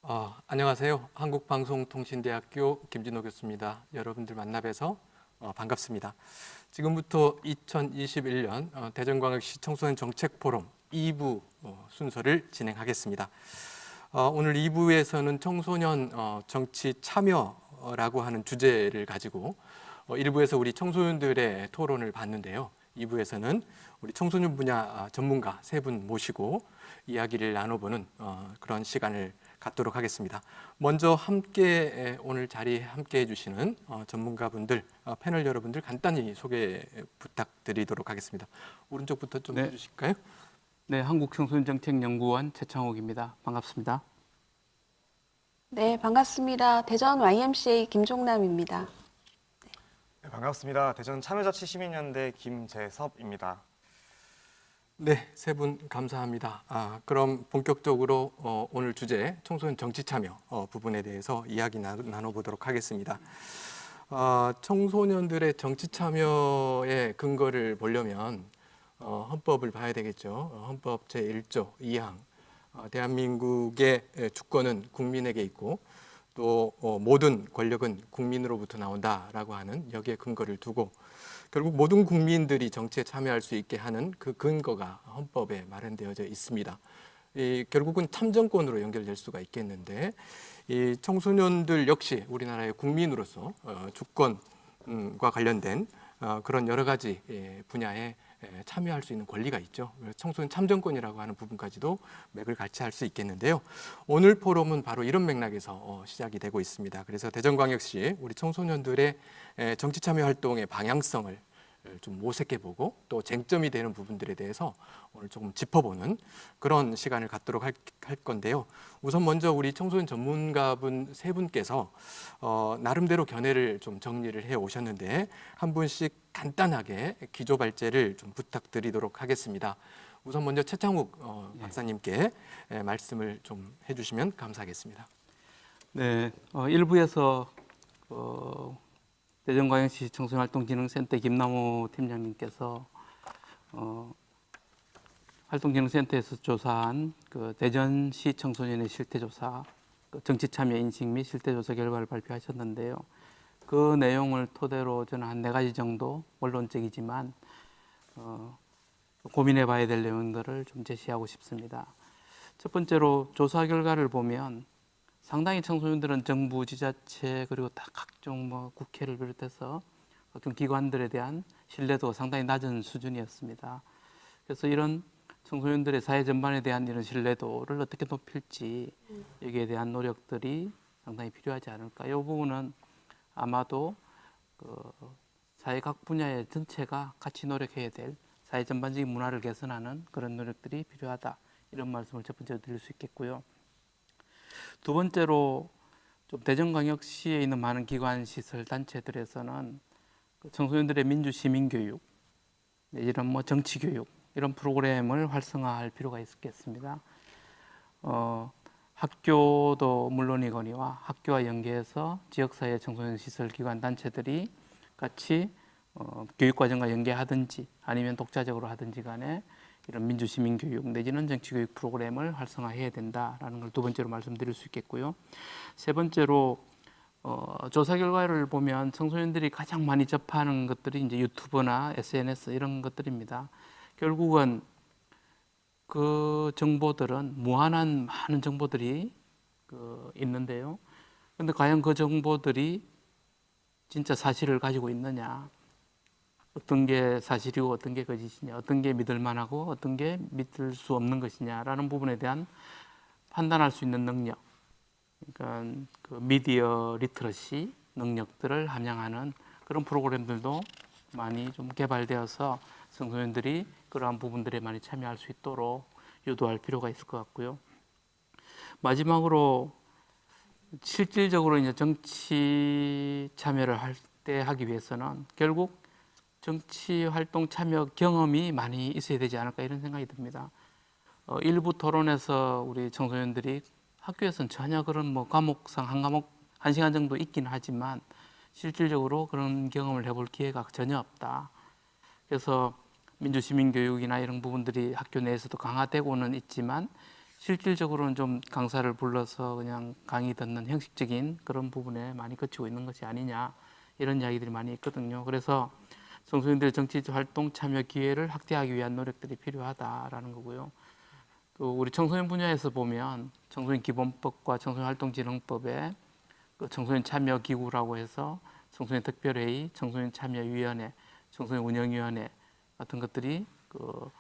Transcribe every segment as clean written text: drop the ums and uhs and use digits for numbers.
안녕하세요. 한국방송통신대학교 김진호 교수입니다. 여러분들 만나 뵈서 반갑습니다. 지금부터 2021년 대전광역시 청소년 정책 포럼 2부 순서를 진행하겠습니다. 오늘 2부에서는 청소년 정치 참여라고 하는 주제를 가지고 1부에서 우리 청소년들의 토론을 봤는데요. 2부에서는 우리 청소년 분야 전문가 3분 모시고 이야기를 나눠보는 그런 시간을 갖도록 하겠습니다. 먼저 함께 오늘 자리에 함께 해주시는 전문가분들, 패널 여러분들 간단히 소개 부탁드리도록 하겠습니다. 오른쪽부터 좀 해주실까요? 네, 한국청소년정책연구원 최창옥입니다. 반갑습니다. 네, 반갑습니다. 대전 YMCA 김종남입니다. 네, 반갑습니다. 대전 참여자치 시민연대 김재섭입니다. 네, 3분 감사합니다. 그럼 본격적으로 오늘 주제 청소년 정치 참여 부분에 대해서 이야기 나눠보도록 하겠습니다. 청소년들의 정치 참여의 근거를 보려면 헌법을 봐야 되겠죠. 헌법 제1조 2항 대한민국의 주권은 국민에게 있고 또 모든 권력은 국민으로부터 나온다라고 하는 여기에 근거를 두고 결국 모든 국민들이 정치에 참여할 수 있게 하는 그 근거가 헌법에 마련되어져 있습니다. 결국은 참정권으로 연결될 수가 있겠는데 이 청소년들 역시 우리나라의 국민으로서 주권과 관련된 그런 여러 가지 분야에 참여할 수 있는 권리가 있죠. 청소년 참정권이라고 하는 부분까지도 맥을 같이 할 수 있겠는데요. 오늘 포럼은 바로 이런 맥락에서 시작이 되고 있습니다. 그래서 대전광역시 우리 청소년들의 정치 참여 활동의 방향성을 좀 모색해 보고 또 쟁점이 되는 부분들에 대해서 오늘 조금 짚어보는 그런 시간을 갖도록 할 건데요. 우선 먼저 우리 청소년 전문가분 3분께서 나름대로 견해를 좀 정리를 해 오셨는데 한 분씩 간단하게 기조 발제를 좀 부탁드리도록 하겠습니다. 우선 먼저 최창욱 박사님께 말씀을 좀 해주시면 감사하겠습니다. 네, 1부에서 대전광역시 청소년활동진흥센터 김남호 팀장님께서 활동진흥센터에서 조사한 그 대전시 청소년의 실태조사, 정치참여 인식 및 실태조사 결과를 발표하셨는데요. 그 내용을 토대로 저는 한 4가지 정도 원론적이지만 고민해 봐야 될 내용들을 좀 제시하고 싶습니다. 첫 번째로 조사 결과를 보면 상당히 청소년들은 정부, 지자체 그리고 다 각종 국회를 비롯해서 각종 기관들에 대한 신뢰도가 상당히 낮은 수준이었습니다. 그래서 이런 청소년들의 사회 전반에 대한 이런 신뢰도를 어떻게 높일지 여기에 대한 노력들이 상당히 필요하지 않을까. 이 부분은 아마도 사회 각 분야의 전체가 같이 노력해야 될 사회 전반적인 문화를 개선하는 그런 노력들이 필요하다. 이런 말씀을 첫 번째로 드릴 수 있겠고요. 두 번째로 좀 대전광역시에 있는 많은 기관, 시설, 단체들에서는 청소년들의 민주 시민 교육, 이런 정치 교육 이런 프로그램을 활성화할 필요가 있겠습니다. 학교도 물론이거니와 학교와 연계해서 지역사회 청소년 시설 기관 단체들이 같이 교육과정과 연계하든지 아니면 독자적으로 하든지 간에 이런 민주시민교육 내지는 정치교육 프로그램을 활성화해야 된다라는 걸 두 번째로 말씀드릴 수 있겠고요. 세 번째로 조사 결과를 보면 청소년들이 가장 많이 접하는 것들이 이제 유튜브나 SNS 이런 것들입니다. 결국은 그 정보들은 무한한 많은 정보들이 있는데요. 그런데 과연 그 정보들이 진짜 사실을 가지고 있느냐? 어떤 게 사실이고 어떤 게 거짓이냐, 어떤 게 믿을 만하고 어떤 게 믿을 수 없는 것이냐라는 부분에 대한 판단할 수 있는 능력, 그러니까 그 미디어 리터러시 능력들을 함양하는 그런 프로그램들도 많이 좀 개발되어서 청소년들이 그러한 부분들에 많이 참여할 수 있도록 유도할 필요가 있을 것 같고요. 마지막으로 실질적으로 이제 정치 참여를 하기 위해서는 결국 정치 활동 참여 경험이 많이 있어야 되지 않을까 이런 생각이 듭니다. 일부 토론에서 우리 청소년들이 학교에서는 전혀 그런 과목상 한 과목 1시간 정도 있긴 하지만 실질적으로 그런 경험을 해볼 기회가 전혀 없다. 그래서 민주시민교육이나 이런 부분들이 학교 내에서도 강화되고는 있지만 실질적으로는 좀 강사를 불러서 그냥 강의 듣는 형식적인 그런 부분에 많이 그치고 있는 것이 아니냐 이런 이야기들이 많이 있거든요. 그래서 청소년들의 정치 활동 참여 기회를 확대하기 위한 노력들이 필요하다라는 거고요. 또 우리 청소년 분야에서 보면 청소년 기본법과 청소년 활동진흥법에 그 청소년 참여 기구라고 해서 청소년 특별회의, 청소년 참여위원회, 청소년 운영위원회 같은 것들이 그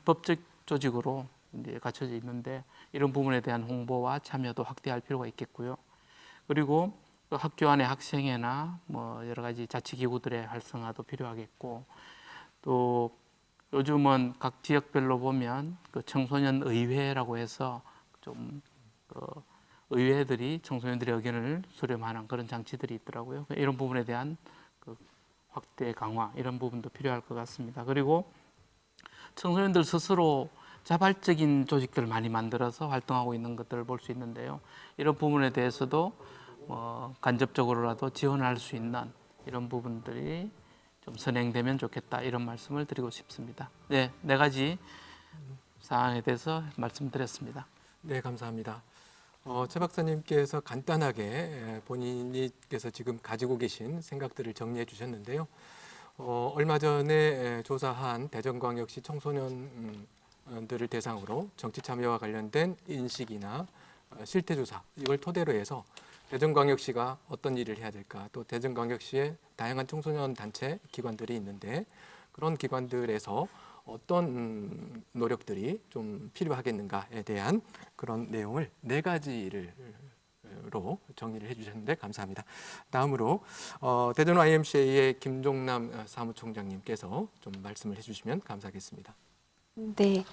법적 조직으로 이제 갖춰져 있는데 이런 부분에 대한 홍보와 참여도 확대할 필요가 있겠고요. 그리고 그 학교 안에 학생회나 뭐 여러 가지 자치기구들의 활성화도 필요하겠고, 또 요즘은 각 지역별로 보면 그 청소년 의회라고 해서 좀 의회들이 청소년들의 의견을 수렴하는 그런 장치들이 있더라고요. 이런 부분에 대한 그 확대 강화 이런 부분도 필요할 것 같습니다. 그리고 청소년들 스스로 자발적인 조직들을 많이 만들어서 활동하고 있는 것들을 볼 수 있는데요. 이런 부분에 대해서도 간접적으로라도 지원할 수 있는 이런 부분들이 좀 선행되면 좋겠다 이런 말씀을 드리고 싶습니다. 네, 4가지 사안에 대해서 말씀드렸습니다. 네, 감사합니다. 최 박사님께서 간단하게 본인께서 지금 가지고 계신 생각들을 정리해 주셨는데요. 얼마 전에 조사한 대전광역시 청소년들을 대상으로 정치 참여와 관련된 인식이나 실태조사 이걸 토대로 해서 대전광역시가 어떤 일을 해야 될까, 또 대전광역시에 다양한 청소년 단체 기관들이 있는데 그런 기관들에서 어떤 노력들이 좀 필요하겠는가에 대한 그런 내용을 4가지로 정리를 해주셨는데 감사합니다. 다음으로 대전 YMCA의 김종남 사무총장님께서 좀 말씀을 해주시면 감사하겠습니다. 네.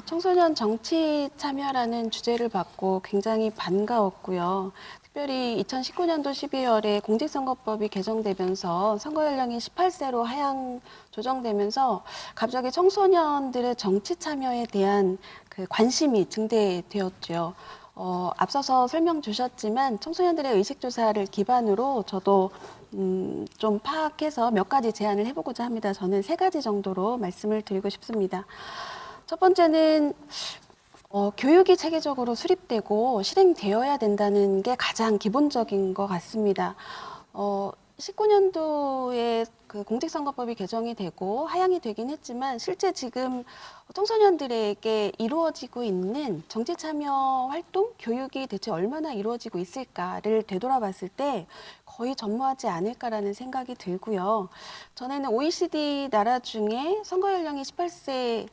청소년 정치 참여라는 주제를 받고 굉장히 반가웠고요. 특별히 2019년도 12월에 공직선거법이 개정되면서 선거 연령이 18세로 하향 조정되면서 갑자기 청소년들의 정치 참여에 대한 그 관심이 증대되었죠. 앞서서 설명 주셨지만 청소년들의 의식조사를 기반으로 저도 좀 파악해서 몇 가지 제안을 해보고자 합니다. 저는 3가지 정도로 말씀을 드리고 싶습니다. 첫 번째는 교육이 체계적으로 수립되고 실행되어야 된다는 게 가장 기본적인 것 같습니다. 19년도에 그 공직선거법이 개정이 되고 하향이 되긴 했지만 실제 지금 청소년들에게 이루어지고 있는 정치 참여 활동, 교육이 대체 얼마나 이루어지고 있을까를 되돌아봤을 때 거의 전무하지 않을까라는 생각이 들고요. 전에는 OECD 나라 중에 선거 연령이 18세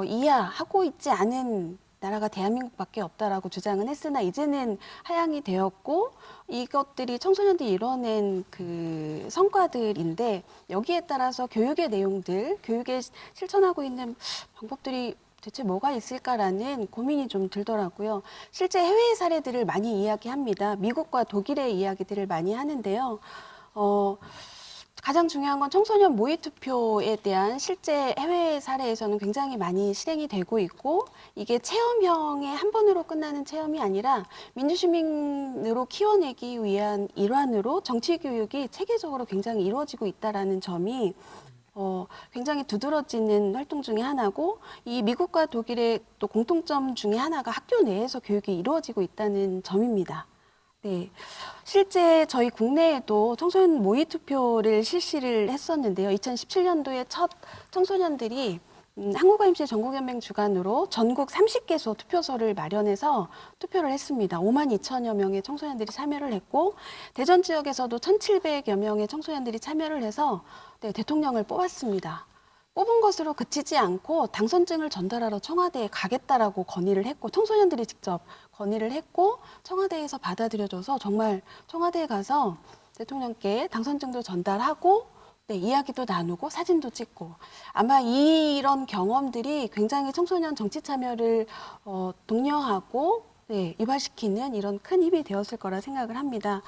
이하 하고 있지 않은 나라가 대한민국밖에 없다라고 주장은 했으나 이제는 하향이 되었고 이것들이 청소년들이 이뤄낸 그 성과들인데 여기에 따라서 교육의 내용들, 교육에 실천하고 있는 방법들이 대체 뭐가 있을까라는 고민이 좀 들더라고요. 실제 해외 사례들을 많이 이야기합니다. 미국과 독일의 이야기들을 많이 하는데요. 가장 중요한 건 청소년 모의투표에 대한 실제 해외 사례에서는 굉장히 많이 실행이 되고 있고 이게 체험형의 한 번으로 끝나는 체험이 아니라 민주시민으로 키워내기 위한 일환으로 정치교육이 체계적으로 굉장히 이루어지고 있다는 점이 굉장히 두드러지는 활동 중에 하나고 이 미국과 독일의 또 공통점 중에 하나가 학교 내에서 교육이 이루어지고 있다는 점입니다. 네, 실제 저희 국내에도 청소년 모의투표를 실시를 했었는데요. 2017년도에 첫 청소년들이 한국YMCA 전국연맹 주관으로 전국 30개소 투표소를 마련해서 투표를 했습니다. 5만 2천여 명의 청소년들이 참여를 했고 대전 지역에서도 1,700여 명의 청소년들이 참여를 해서 네, 대통령을 뽑았습니다. 뽑은 것으로 그치지 않고 당선증을 전달하러 청와대에 가겠다라고 건의를 했고 청소년들이 직접 건의를 했고 청와대에서 받아들여져서 정말 청와대에 가서 대통령께 당선증도 전달하고 네, 이야기도 나누고 사진도 찍고 아마 이런 경험들이 굉장히 청소년 정치 참여를 독려하고 네, 유발시키는 이런 큰 힘이 되었을 거라 생각을 합니다.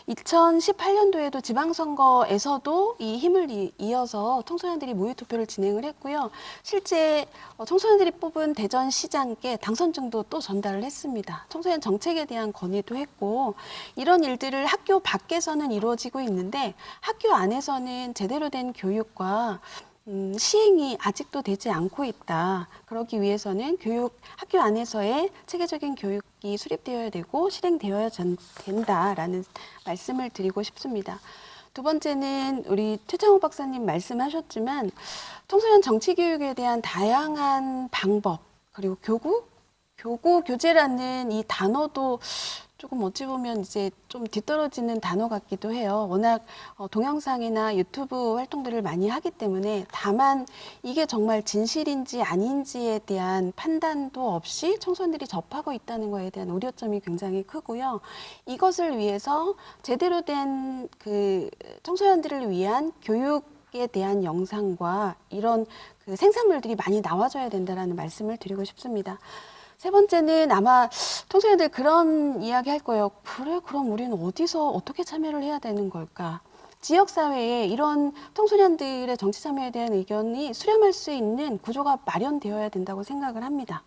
2018년도에도 지방선거에서도 이 힘을 이어서 청소년들이 모의투표를 진행을 했고요. 실제 청소년들이 뽑은 대전시장께 당선증도 또 전달을 했습니다. 청소년 정책에 대한 건의도 했고 이런 일들을 학교 밖에서는 이루어지고 있는데 학교 안에서는 제대로 된 교육과 시행이 아직도 되지 않고 있다. 그러기 위해서는 학교 안에서의 체계적인 교육이 수립되어야 되고 실행되어야 된다라는 말씀을 드리고 싶습니다. 두 번째는 우리 최창욱 박사님 말씀하셨지만 청소년 정치 교육에 대한 다양한 방법 그리고 교구 교재라는 이 단어도 조금 어찌 보면 이제 좀 뒤떨어지는 단어 같기도 해요. 워낙 동영상이나 유튜브 활동들을 많이 하기 때문에 다만 이게 정말 진실인지 아닌지에 대한 판단도 없이 청소년들이 접하고 있다는 거에 대한 우려점이 굉장히 크고요. 이것을 위해서 제대로 된 그 청소년들을 위한 교육에 대한 영상과 이런 그 생산물들이 많이 나와줘야 된다라는 말씀을 드리고 싶습니다. 세 번째는 아마 청소년들 그런 이야기 할 거예요. 그래, 그럼 우리는 어디서 어떻게 참여를 해야 되는 걸까? 지역사회에 이런 청소년들의 정치 참여에 대한 의견이 수렴할 수 있는 구조가 마련되어야 된다고 생각을 합니다.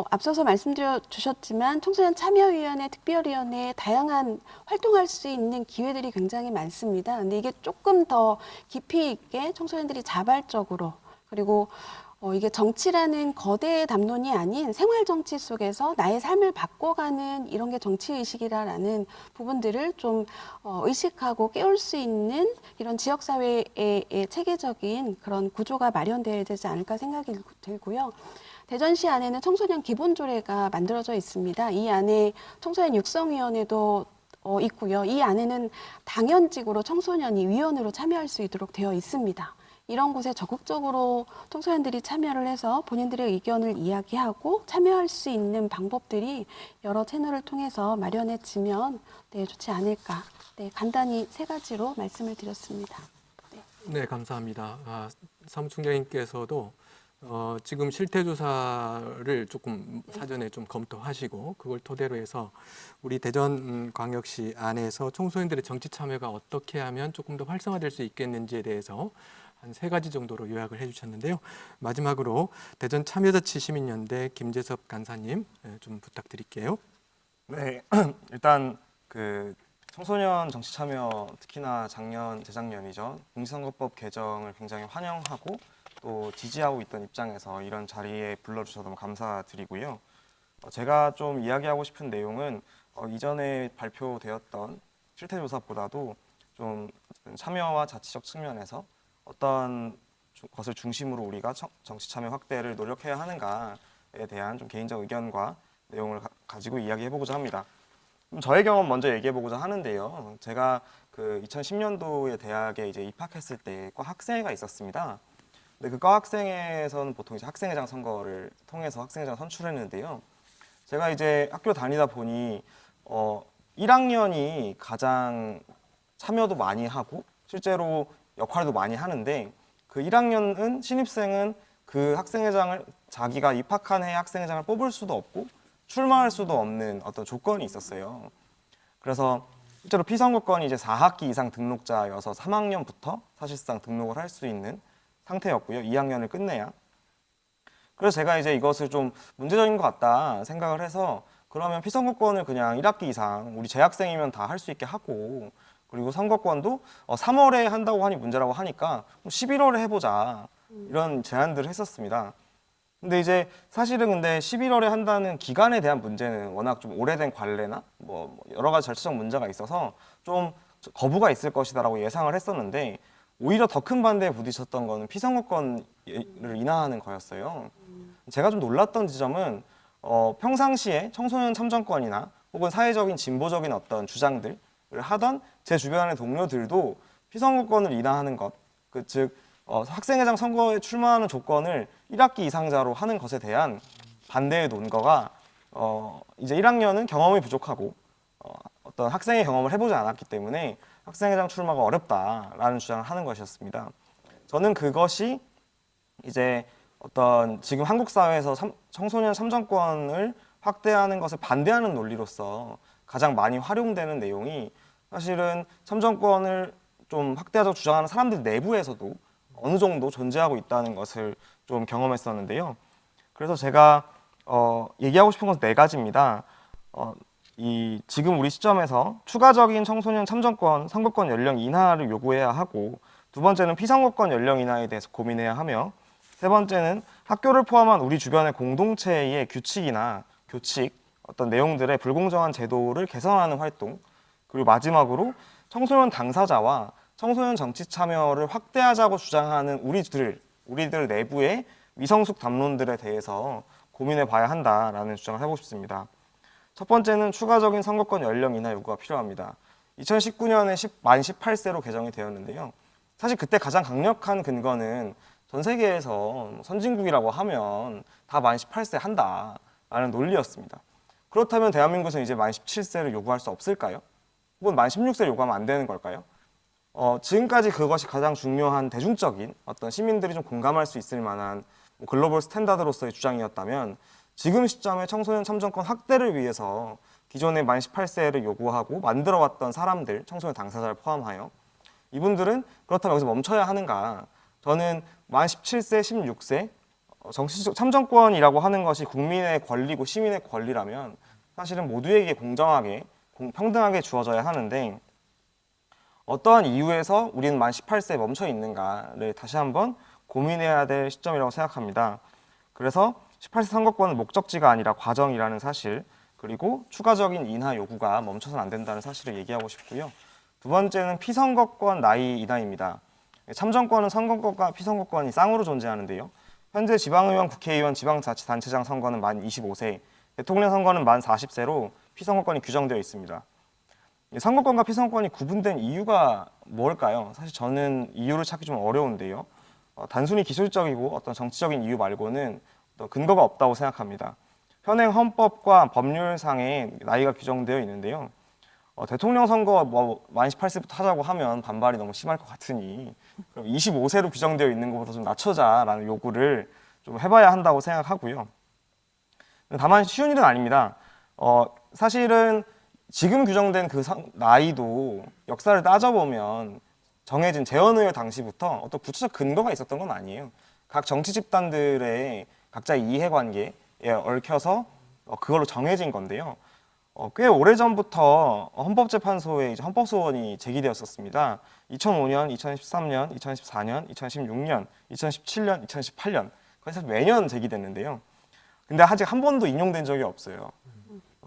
앞서서 말씀드려 주셨지만 청소년 참여위원회, 특별위원회 다양한 활동할 수 있는 기회들이 굉장히 많습니다. 근데 이게 조금 더 깊이 있게 청소년들이 자발적으로 그리고 이게 정치라는 거대 담론이 아닌 생활 정치 속에서 나의 삶을 바꿔가는 이런 게 정치의식이라는 부분들을 좀 의식하고 깨울 수 있는 이런 지역사회의 체계적인 그런 구조가 마련되어야 되지 않을까 생각이 들고요. 대전시 안에는 청소년 기본조례가 만들어져 있습니다. 이 안에 청소년 육성위원회도 있고요. 이 안에는 당연직으로 청소년이 위원으로 참여할 수 있도록 되어 있습니다. 이런 곳에 적극적으로 청소년들이 참여를 해서 본인들의 의견을 이야기하고 참여할 수 있는 방법들이 여러 채널을 통해서 마련해지면 좋지 않을까. 간단히 세 가지로 말씀을 드렸습니다. 네, 감사합니다. 사무총장님께서도 지금 실태조사를 조금 사전에 좀 검토하시고 그걸 토대로 해서 우리 대전광역시 안에서 청소년들의 정치 참여가 어떻게 하면 조금 더 활성화될 수 있겠는지에 대해서 한 3가지 정도로 요약을 해주셨는데요. 마지막으로 대전 참여자치 시민연대 김재섭 간사님 좀 부탁드릴게요. 네, 일단 그 청소년 정치 참여 특히나 재작년이죠. 공직선거법 개정을 굉장히 환영하고 또 지지하고 있던 입장에서 이런 자리에 불러주셔서 너무 감사드리고요. 제가 좀 이야기하고 싶은 내용은 이전에 발표되었던 실태조사보다도 좀 참여와 자치적 측면에서 어떤 것을 중심으로 우리가 정치 참여 확대를 노력해야 하는가에 대한 좀 개인적 의견과 내용을 가지고 이야기해보고자 합니다. 저의 경험 먼저 얘기해보고자 하는데요. 제가 그 2010년도에 대학에 이제 입학했을 때 과 학생회가 있었습니다. 근데 그 과 학생회에서는 보통 이제 학생회장 선거를 통해서 학생회장 선출했는데요. 제가 이제 학교 다니다 보니 1학년이 가장 참여도 많이 하고 실제로 역할도 많이 하는데 그 1학년은 신입생은 그 학생회장을 자기가 입학한 해 학생회장을 뽑을 수도 없고 출마할 수도 없는 어떤 조건이 있었어요. 그래서 실제로 피선거권이 이제 4학기 이상 등록자여서 3학년부터 사실상 등록을 할 수 있는 상태였고요. 2학년을 끝내야. 그래서 제가 이제 이것을 좀 문제적인 것 같다 생각을 해서 그러면 피선거권을 그냥 1학기 이상 우리 재학생이면 다 할 수 있게 하고 그리고 선거권도 3월에 한다고 하니 문제라고 하니까 11월에 해보자 이런 제안들을 했었습니다. 근데 이제 사실은 근데 11월에 한다는 기간에 대한 문제는 워낙 좀 오래된 관례나 뭐 여러 가지 절차적 문제가 있어서 좀 거부가 있을 것이다라고 예상을 했었는데 오히려 더 큰 반대에 부딪혔던 거는 피선거권을 인하하는 거였어요. 제가 좀 놀랐던 지점은 평상시에 청소년 참정권이나 혹은 사회적인 진보적인 어떤 주장들을 하던 제 주변의 동료들도 피선거권을 인하하는 것, 즉 학생회장 선거에 출마하는 조건을 1학기 이상자로 하는 것에 대한 반대의 논거가 이제 1학년은 경험이 부족하고 어떤 학생의 경험을 해보지 않았기 때문에 학생회장 출마가 어렵다라는 주장을 하는 것이었습니다. 저는 그것이 이제 어떤 지금 한국 사회에서 청소년 참정권을 확대하는 것을 반대하는 논리로서 가장 많이 활용되는 내용이 사실은 참정권을 좀 확대하자고 주장하는 사람들 내부에서도 어느 정도 존재하고 있다는 것을 좀 경험했었는데요. 그래서 제가 얘기하고 싶은 것은 4가지입니다. 지금 우리 시점에서 추가적인 청소년 참정권, 선거권 연령 인하를 요구해야 하고 두 번째는 피선거권 연령 인하에 대해서 고민해야 하며, 세 번째는 학교를 포함한 우리 주변의 공동체의 규칙이나 교칙, 어떤 내용들의 불공정한 제도를 개선하는 활동, 그리고 마지막으로 청소년 당사자와 청소년 정치 참여를 확대하자고 주장하는 우리들 내부의 미성숙 담론들에 대해서 고민해 봐야 한다라는 주장을 해보고 싶습니다. 첫 번째는 추가적인 선거권 연령 인하 요구가 필요합니다. 2019년에 만 18세로 개정이 되었는데요. 사실 그때 가장 강력한 근거는 전 세계에서 선진국이라고 하면 다 만 18세 한다라는 논리였습니다. 그렇다면 대한민국에서 이제 만 17세를 요구할 수 없을까요? 혹은 만 16세를 요구하면 안 되는 걸까요? 지금까지 그것이 가장 중요한 대중적인 어떤 시민들이 좀 공감할 수 있을 만한 글로벌 스탠다드로서의 주장이었다면, 지금 시점에 청소년 참정권 확대를 위해서 기존의 만 18세를 요구하고 만들어왔던 사람들, 청소년 당사자를 포함하여 이분들은 그렇다면 여기서 멈춰야 하는가? 저는 만 17세, 16세 정치적 참정권이라고 하는 것이 국민의 권리고 시민의 권리라면 사실은 모두에게 공정하게 평등하게 주어져야 하는데, 어떠한 이유에서 우리는 만 18세에 멈춰 있는가를 다시 한번 고민해야 될 시점이라고 생각합니다. 그래서 18세 선거권은 목적지가 아니라 과정이라는 사실, 그리고 추가적인 인하 요구가 멈춰서는 안 된다는 사실을 얘기하고 싶고요. 두 번째는 피선거권 나이 인하입니다. 참정권은 선거권과 피선거권이 쌍으로 존재하는데요. 현재 지방의원, 국회의원, 지방자치단체장 선거는 만 25세, 대통령 선거는 만 40세로 피선거권이 규정되어 있습니다. 선거권과 피선거권이 구분된 이유가 뭘까요? 사실 저는 이유를 찾기 좀 어려운데요. 단순히 기술적이고 어떤 정치적인 이유 말고는 근거가 없다고 생각합니다. 현행 헌법과 법률상에 나이가 규정되어 있는데요. 대통령 선거 만 18세부터 하자고 하면 반발이 너무 심할 것 같으니 그럼 25세로 규정되어 있는 것보다 좀 낮춰자라는 요구를 좀 해봐야 한다고 생각하고요. 다만 쉬운 일은 아닙니다. 사실은 지금 규정된 그 나이도 역사를 따져보면 정해진 재헌의회 당시부터 어떤 구체적 근거가 있었던 건 아니에요. 각 정치 집단들의 각자의 이해관계에 얽혀서 그걸로 정해진 건데요. 꽤 오래전부터 헌법재판소에 이제 헌법소원이 제기되었었습니다. 2005년, 2013년, 2014년, 2016년, 2017년, 2018년 그래서 매년 제기됐는데요. 근데 아직 한 번도 인용된 적이 없어요.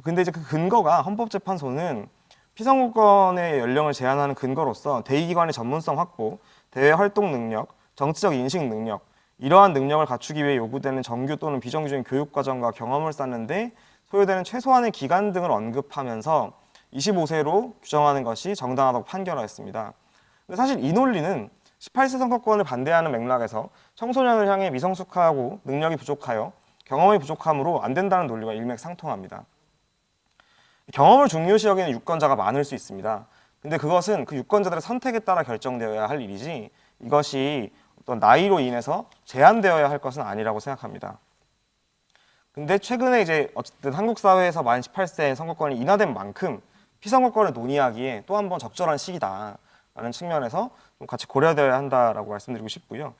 근데 이제 그 근거가 헌법재판소는 피선거권의 연령을 제한하는 근거로서 대의기관의 전문성 확보, 대외 활동 능력, 정치적 인식 능력, 이러한 능력을 갖추기 위해 요구되는 정규 또는 비정규적인 교육 과정과 경험을 쌓는데 소요되는 최소한의 기간 등을 언급하면서 25세로 규정하는 것이 정당하다고 판결하였습니다. 근데 사실 이 논리는 18세 선거권을 반대하는 맥락에서 청소년을 향해 미성숙하고 능력이 부족하여 경험이 부족함으로 안 된다는 논리와 일맥상통합니다. 경험을 중요시 여기는 유권자가 많을 수 있습니다. 근데 그것은 그 유권자들의 선택에 따라 결정되어야 할 일이지 이것이 어떤 나이로 인해서 제한되어야 할 것은 아니라고 생각합니다. 근데 최근에 이제 어쨌든 한국 사회에서 만 18세 선거권이 인하된 만큼 피선거권을 논의하기에 또 한 번 적절한 시기다라는 측면에서 좀 같이 고려되어야 한다라고 말씀드리고 싶고요.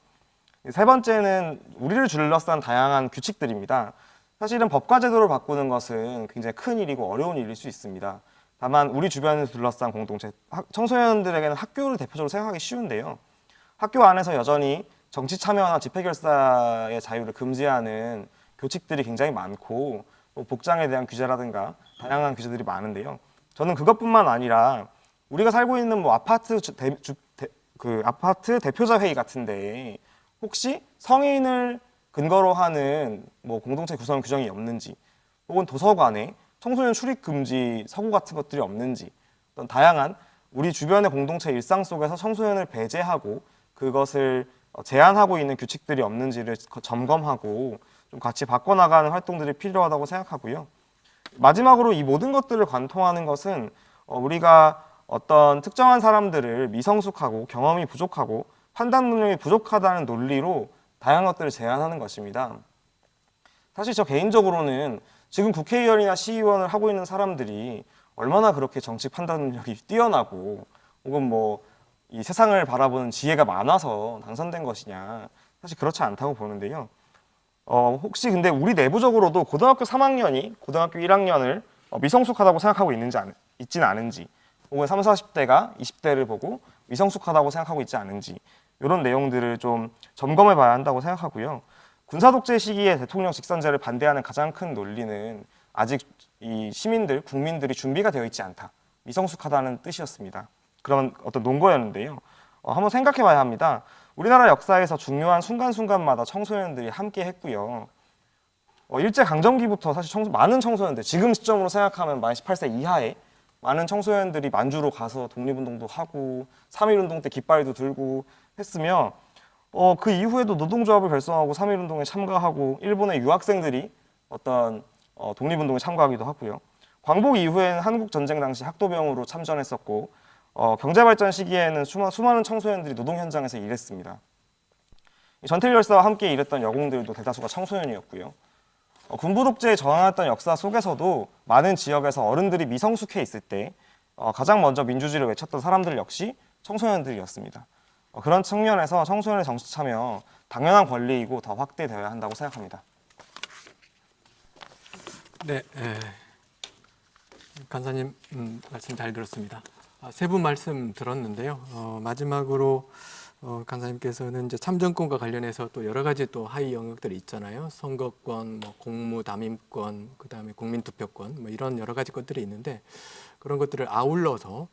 세 번째는 우리를 둘러싼 다양한 규칙들입니다. 사실은 법과 제도를 바꾸는 것은 굉장히 큰 일이고 어려운 일일 수 있습니다. 다만 우리 주변을 둘러싼 공동체, 청소년들에게는 학교를 대표적으로 생각하기 쉬운데요. 학교 안에서 여전히 정치 참여나 집회 결사의 자유를 금지하는 교칙들이 굉장히 많고 복장에 대한 규제라든가 다양한 규제들이 많은데요. 저는 그것뿐만 아니라 우리가 살고 있는 아파트 대표자 회의 같은데 혹시 성인을 근거로 하는 공동체 구성 규정이 없는지, 혹은 도서관에 청소년 출입 금지 서고 같은 것들이 없는지, 어떤 다양한 우리 주변의 공동체 일상 속에서 청소년을 배제하고 그것을 제한하고 있는 규칙들이 없는지를 점검하고 좀 같이 바꿔나가는 활동들이 필요하다고 생각하고요. 마지막으로 이 모든 것들을 관통하는 것은 우리가 어떤 특정한 사람들을 미성숙하고 경험이 부족하고 판단 능력이 부족하다는 논리로 다양한 것들을 제한하는 것입니다. 사실 저 개인적으로는 지금 국회의원이나 시의원을 하고 있는 사람들이 얼마나 그렇게 정치 판단 능력이 뛰어나고 혹은 이 세상을 바라보는 지혜가 많아서 당선된 것이냐, 사실 그렇지 않다고 보는데요. 혹시 근데 우리 내부적으로도 고등학교 3학년이 고등학교 1학년을 미성숙하다고 생각하고 있지는 않은지, 혹은 30, 40대가 20대를 보고 미성숙하다고 생각하고 있지 않은지 이런 내용들을 좀 점검해 봐야 한다고 생각하고요. 군사 독재 시기에 대통령 직선제를 반대하는 가장 큰 논리는 아직 이 시민들, 국민들이 준비가 되어 있지 않다. 미성숙하다는 뜻이었습니다. 그런 어떤 논거였는데요. 한번 생각해 봐야 합니다. 우리나라 역사에서 중요한 순간순간마다 청소년들이 함께 했고요. 일제 강점기부터 사실 많은 청소년들, 지금 시점으로 생각하면 만 18세 이하의 많은 청소년들이 만주로 가서 독립운동도 하고 3.1운동 때 깃발도 들고 했으며 그 이후에도 노동조합을 결성하고 3.1운동에 참가하고 일본의 유학생들이 어떤 독립운동에 참가하기도 하고요. 광복 이후에는 한국전쟁 당시 학도병으로 참전했었고 경제발전 시기에는 수많은 청소년들이 노동 현장에서 일했습니다. 전태일 열사와 함께 일했던 여공들도 대다수가 청소년이었고요. 군부 독재에 저항했던 역사 속에서도 많은 지역에서 어른들이 미성숙해 있을 때 가장 먼저 민주주의를 외쳤던 사람들 역시 청소년들이었습니다. 그런 측면에서 청소년의 정치 참여 당연한 권리이고 더 확대되어야 한다고 생각합니다. 네, 간사님 말씀 잘 들었습니다. 세 분 말씀 들었는데요. 마지막으로 간사님께서는 이제 참정권과 관련해서 또 여러 가지 또 하위 영역들이 있잖아요. 선거권, 뭐 공무 담임권, 그다음에 국민투표권, 뭐 이런 여러 가지 것들이 있는데 그런 것들을 아울러서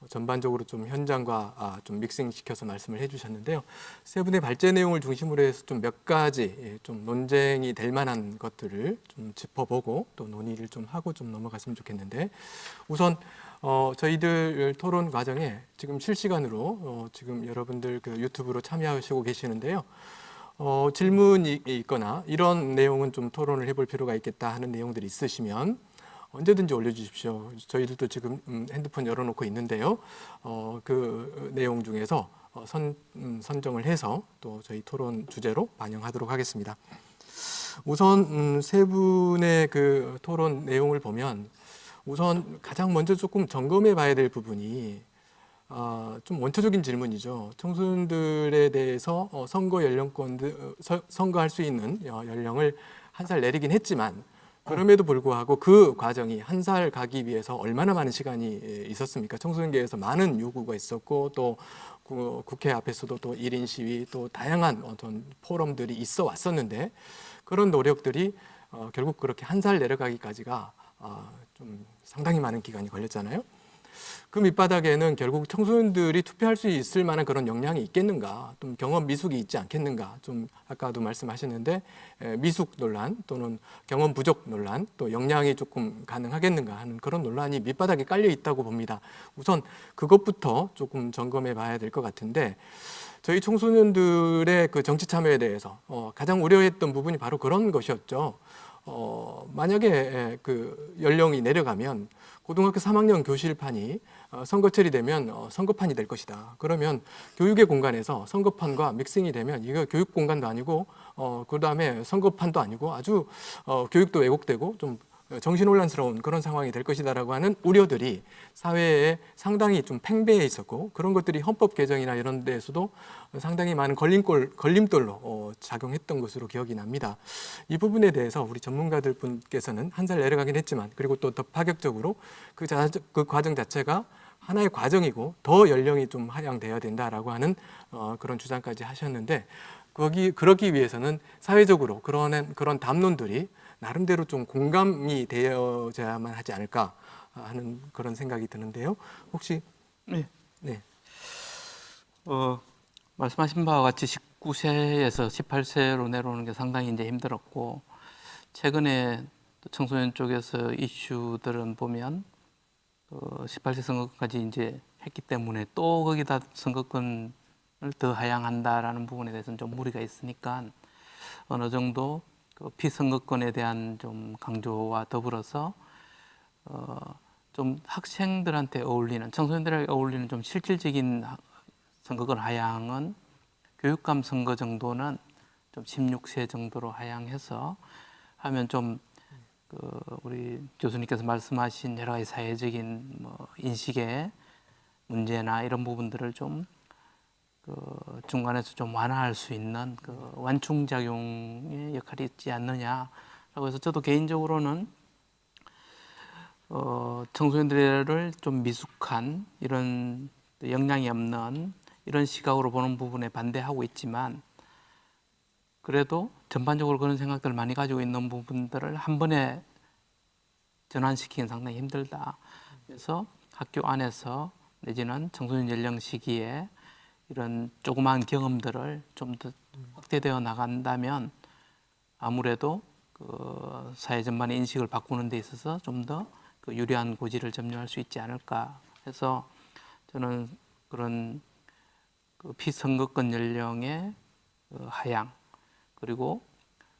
전반적으로 좀 현장과 좀 믹싱시켜서 말씀을 해주셨는데요. 세 분의 발제 내용을 중심으로 해서 좀 몇 가지 좀 논쟁이 될 만한 것들을 좀 짚어보고 또 논의를 좀 하고 좀 넘어갔으면 좋겠는데 우선 저희들 토론 과정에 지금 실시간으로 지금 여러분들 그 유튜브로 참여하시고 계시는데요. 질문이 있거나 이런 내용은 좀 토론을 해볼 필요가 있겠다 하는 내용들이 있으시면 언제든지 올려주십시오. 저희들도 지금 핸드폰 열어놓고 있는데요. 그 내용 중에서 선정을 해서 또 저희 토론 주제로 반영하도록 하겠습니다. 우선 세 분의 그 토론 내용을 보면 우선 가장 먼저 조금 점검해 봐야 될 부분이 좀 원초적인 질문이죠. 청소년들에 대해서 선거 연령권, 선거할 수 있는 연령을 한 살 내리긴 했지만 그럼에도 불구하고 그 과정이 한 살 가기 위해서 얼마나 많은 시간이 있었습니까? 청소년계에서 많은 요구가 있었고 또 국회 앞에서도 또 1인 시위 또 다양한 어떤 포럼들이 있어 왔었는데 그런 노력들이 결국 그렇게 한 살 내려가기까지가 좀 상당히 많은 기간이 걸렸잖아요. 그 밑바닥에는 결국 청소년들이 투표할 수 있을 만한 그런 역량이 있겠는가, 좀 경험 미숙이 있지 않겠는가, 좀 아까도 말씀하셨는데 미숙 논란 또는 경험 부족 논란, 또 역량이 조금 가능하겠는가 하는 그런 논란이 밑바닥에 깔려 있다고 봅니다. 우선 그것부터 조금 점검해 봐야 될 것 같은데 저희 청소년들의 그 정치 참여에 대해서 가장 우려했던 부분이 바로 그런 것이었죠. 만약에 그 연령이 내려가면 고등학교 3학년 교실판이 선거철이 되면 선거판이 될 것이다. 그러면 교육의 공간에서 선거판과 믹싱이 되면 이거 교육 공간도 아니고 그다음에 선거판도 아니고 아주 교육도 왜곡되고 좀 정신혼란스러운 그런 상황이 될 것이다라고 하는 우려들이 사회에 상당히 좀 팽배해 있었고 그런 것들이 헌법 개정이나 이런 데에서도 상당히 많은 걸림돌로 작용했던 것으로 기억이 납니다. 이 부분에 대해서 우리 전문가들 분께서는 한 살 내려가긴 했지만 그리고 또 더 파격적으로 그 과정 자체가 하나의 과정이고 더 연령이 좀 하향돼야 된다라고 하는 그런 주장까지 하셨는데 그러기 위해서는 사회적으로 그런 담론들이 나름대로 좀 공감이 되어야만 하지 않을까 하는 그런 생각이 드는데요. 혹시 네. 네. 말씀하신 바와 같이 19세에서 18세로 내려오는 게 상당히 이제 힘들었고 최근에 청소년 쪽에서 이슈들은 보면 18세 선거까지 이제 했기 때문에 또 거기다 선거권을 더 하향한다라는 부분에 대해서는 좀 무리가 있으니까 어느 정도 그 피선거권에 대한 좀 강조와 더불어서 좀 학생들한테 어울리는 청소년들에게 어울리는 좀 실질적인 선거권 하향은 교육감 선거 정도는 좀 16세 정도로 하향해서 하면 좀 우리 교수님께서 말씀하신 여러 가지 사회적인 뭐 인식의 문제나 이런 부분들을 좀 중간에서 좀 완화할 수 있는 그 완충작용의 역할이 있지 않느냐라고 해서 저도 개인적으로는 청소년들을 좀 미숙한 이런 또 영향이 없는 이런 시각으로 보는 부분에 반대하고 있지만 그래도 전반적으로 그런 생각들을 많이 가지고 있는 부분들을 한 번에 전환시키기는 상당히 힘들다. 그래서 학교 안에서 내지는 청소년 연령 시기에 이런 조그마한 경험들을 좀 더 확대되어 나간다면 아무래도 그 사회 전반의 인식을 바꾸는 데 있어서 좀 더 그 유리한 고지를 점유할 수 있지 않을까 해서 저는 그런 그 피선거권 연령의 그 하향 그리고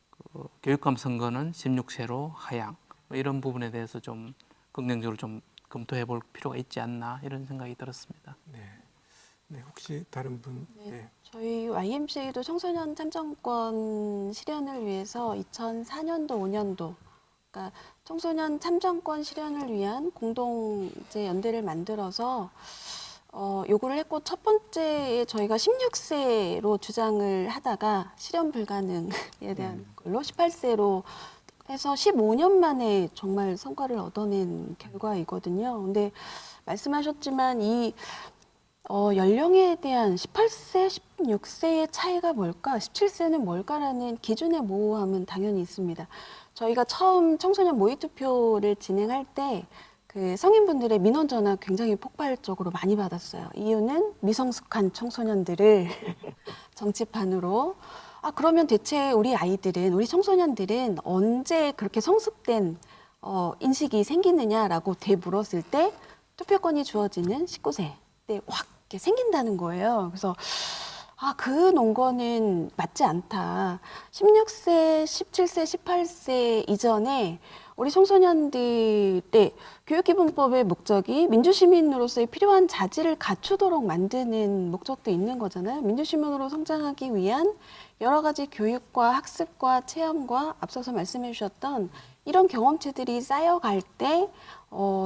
그 교육감 선거는 16세로 하향 뭐 이런 부분에 대해서 좀 긍정적으로 좀 검토해 볼 필요가 있지 않나 이런 생각이 들었습니다. 네. 네, 혹시 다른 분? 네. 저희 YMCA도 청소년 참정권 실현을 위해서 2004년도, 5년도 그러니까 청소년 참정권 실현을 위한 공동 이제 연대를 만들어서 요구를 했고 첫 번째에 저희가 16세로 주장을 하다가 실현 불가능에 대한 걸로 18세로 해서 15년 만에 정말 성과를 얻어낸 결과이거든요. 근데 말씀하셨지만 이 연령에 대한 18세, 16세의 차이가 뭘까, 17세는 뭘까라는 기준의 모호함은 당연히 있습니다. 저희가 처음 청소년 모의투표를 진행할 때 그 성인분들의 민원 전화 굉장히 폭발적으로 많이 받았어요. 이유는 미성숙한 청소년들을 정치판으로 그러면 대체 우리 아이들은, 우리 청소년들은 언제 그렇게 성숙된 인식이 생기느냐라고 되물었을 때 투표권이 주어지는 19세 때 확 이렇게 생긴다는 거예요. 그래서 그 논거는 맞지 않다. 16세, 17세, 18세 이전에 우리 청소년들의 교육기본법의 목적이 민주시민으로서의 필요한 자질을 갖추도록 만드는 목적도 있는 거잖아요. 민주시민으로 성장하기 위한 여러 가지 교육과 학습과 체험과 앞서서 말씀해 주셨던 이런 경험치들이 쌓여갈 때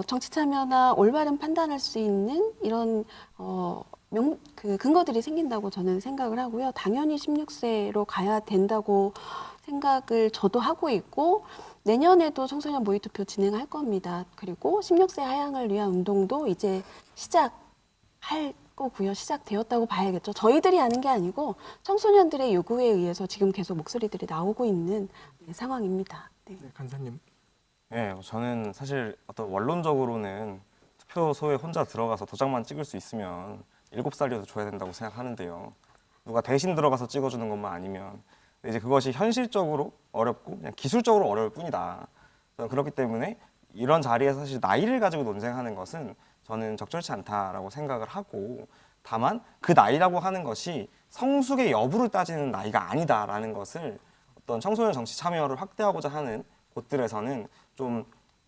정치 참여나 올바른 판단할 수 있는 이런 그 근거들이 생긴다고 저는 생각을 하고요. 당연히 16세로 가야 된다고 생각을 저도 하고 있고 내년에도 청소년 모의투표 진행할 겁니다. 그리고 16세 하향을 위한 운동도 이제 시작할 거고요. 시작되었다고 봐야겠죠. 저희들이 하는 게 아니고 청소년들의 요구에 의해서 지금 계속 목소리들이 나오고 있는 상황입니다. 네. 네, 간사님. 네, 저는 사실 어떤 원론적으로는 투표소에 혼자 들어가서 도장만 찍을 수 있으면 7살이어도 줘야 된다고 생각하는데요. 누가 대신 들어가서 찍어주는 것만 아니면 근데 이제 그것이 현실적으로 어렵고 그냥 기술적으로 어려울 뿐이다. 저는 그렇기 때문에 이런 자리에서 사실 나이를 가지고 논쟁하는 것은 저는 적절치 않다라고 생각을 하고 다만 그 나이라고 하는 것이 성숙의 여부를 따지는 나이가 아니다라는 것을 어떤 청소년 정치 참여를 확대하고자 하는 곳들에서는 좀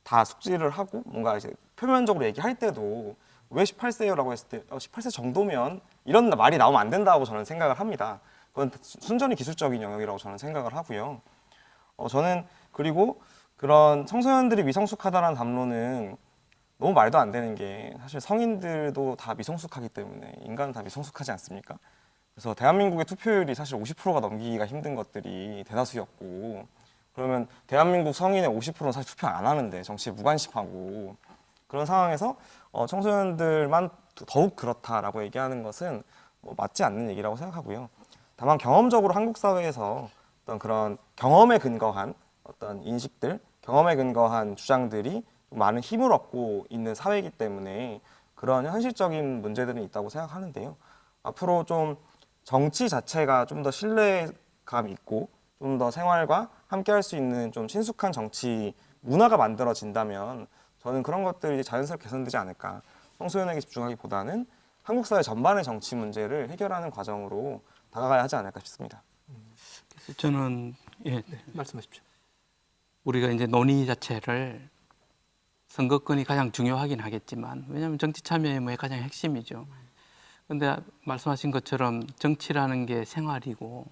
다 숙지를 하고 뭔가 이제 표면적으로 얘기할 때도 왜 18세요라고 했을 때 18세 정도면 이런 말이 나오면 안 된다고 저는 생각을 합니다. 그건 순전히 기술적인 영역이라고 저는 생각을 하고요. 저는 그리고 그런 청소년들이 미성숙하다라는 담론은 너무 말도 안 되는 게 사실 성인들도 다 미성숙하기 때문에 인간은 다 미성숙하지 않습니까? 그래서 대한민국의 투표율이 사실 50%가 넘기기가 힘든 것들이 대다수였고 그러면 대한민국 성인의 50%는 사실 투표 안 하는데 정치에 무관심하고 그런 상황에서 청소년들만 더욱 그렇다라고 얘기하는 것은 맞지 않는 얘기라고 생각하고요. 다만 경험적으로 한국 사회에서 어떤 그런 경험에 근거한 어떤 인식들, 경험에 근거한 주장들이 많은 힘을 얻고 있는 사회이기 때문에 그런 현실적인 문제들은 있다고 생각하는데요. 앞으로 좀 정치 자체가 좀 더 신뢰감 있고 좀 더 생활과 함께할 수 있는 좀 친숙한 정치 문화가 만들어진다면 저는 그런 것들이 자연스럽게 개선되지 않을까. 청소년에게 집중하기보다는 한국 사회 전반의 정치 문제를 해결하는 과정으로 다가가야 하지 않을까 싶습니다. 그래서 저는 네, 말씀하십시오. 우리가 이제 논의 자체를 선거권이 가장 중요하긴 하겠지만 왜냐하면 정치 참여의 뭐 가장 핵심이죠. 그런데 말씀하신 것처럼 정치라는 게 생활이고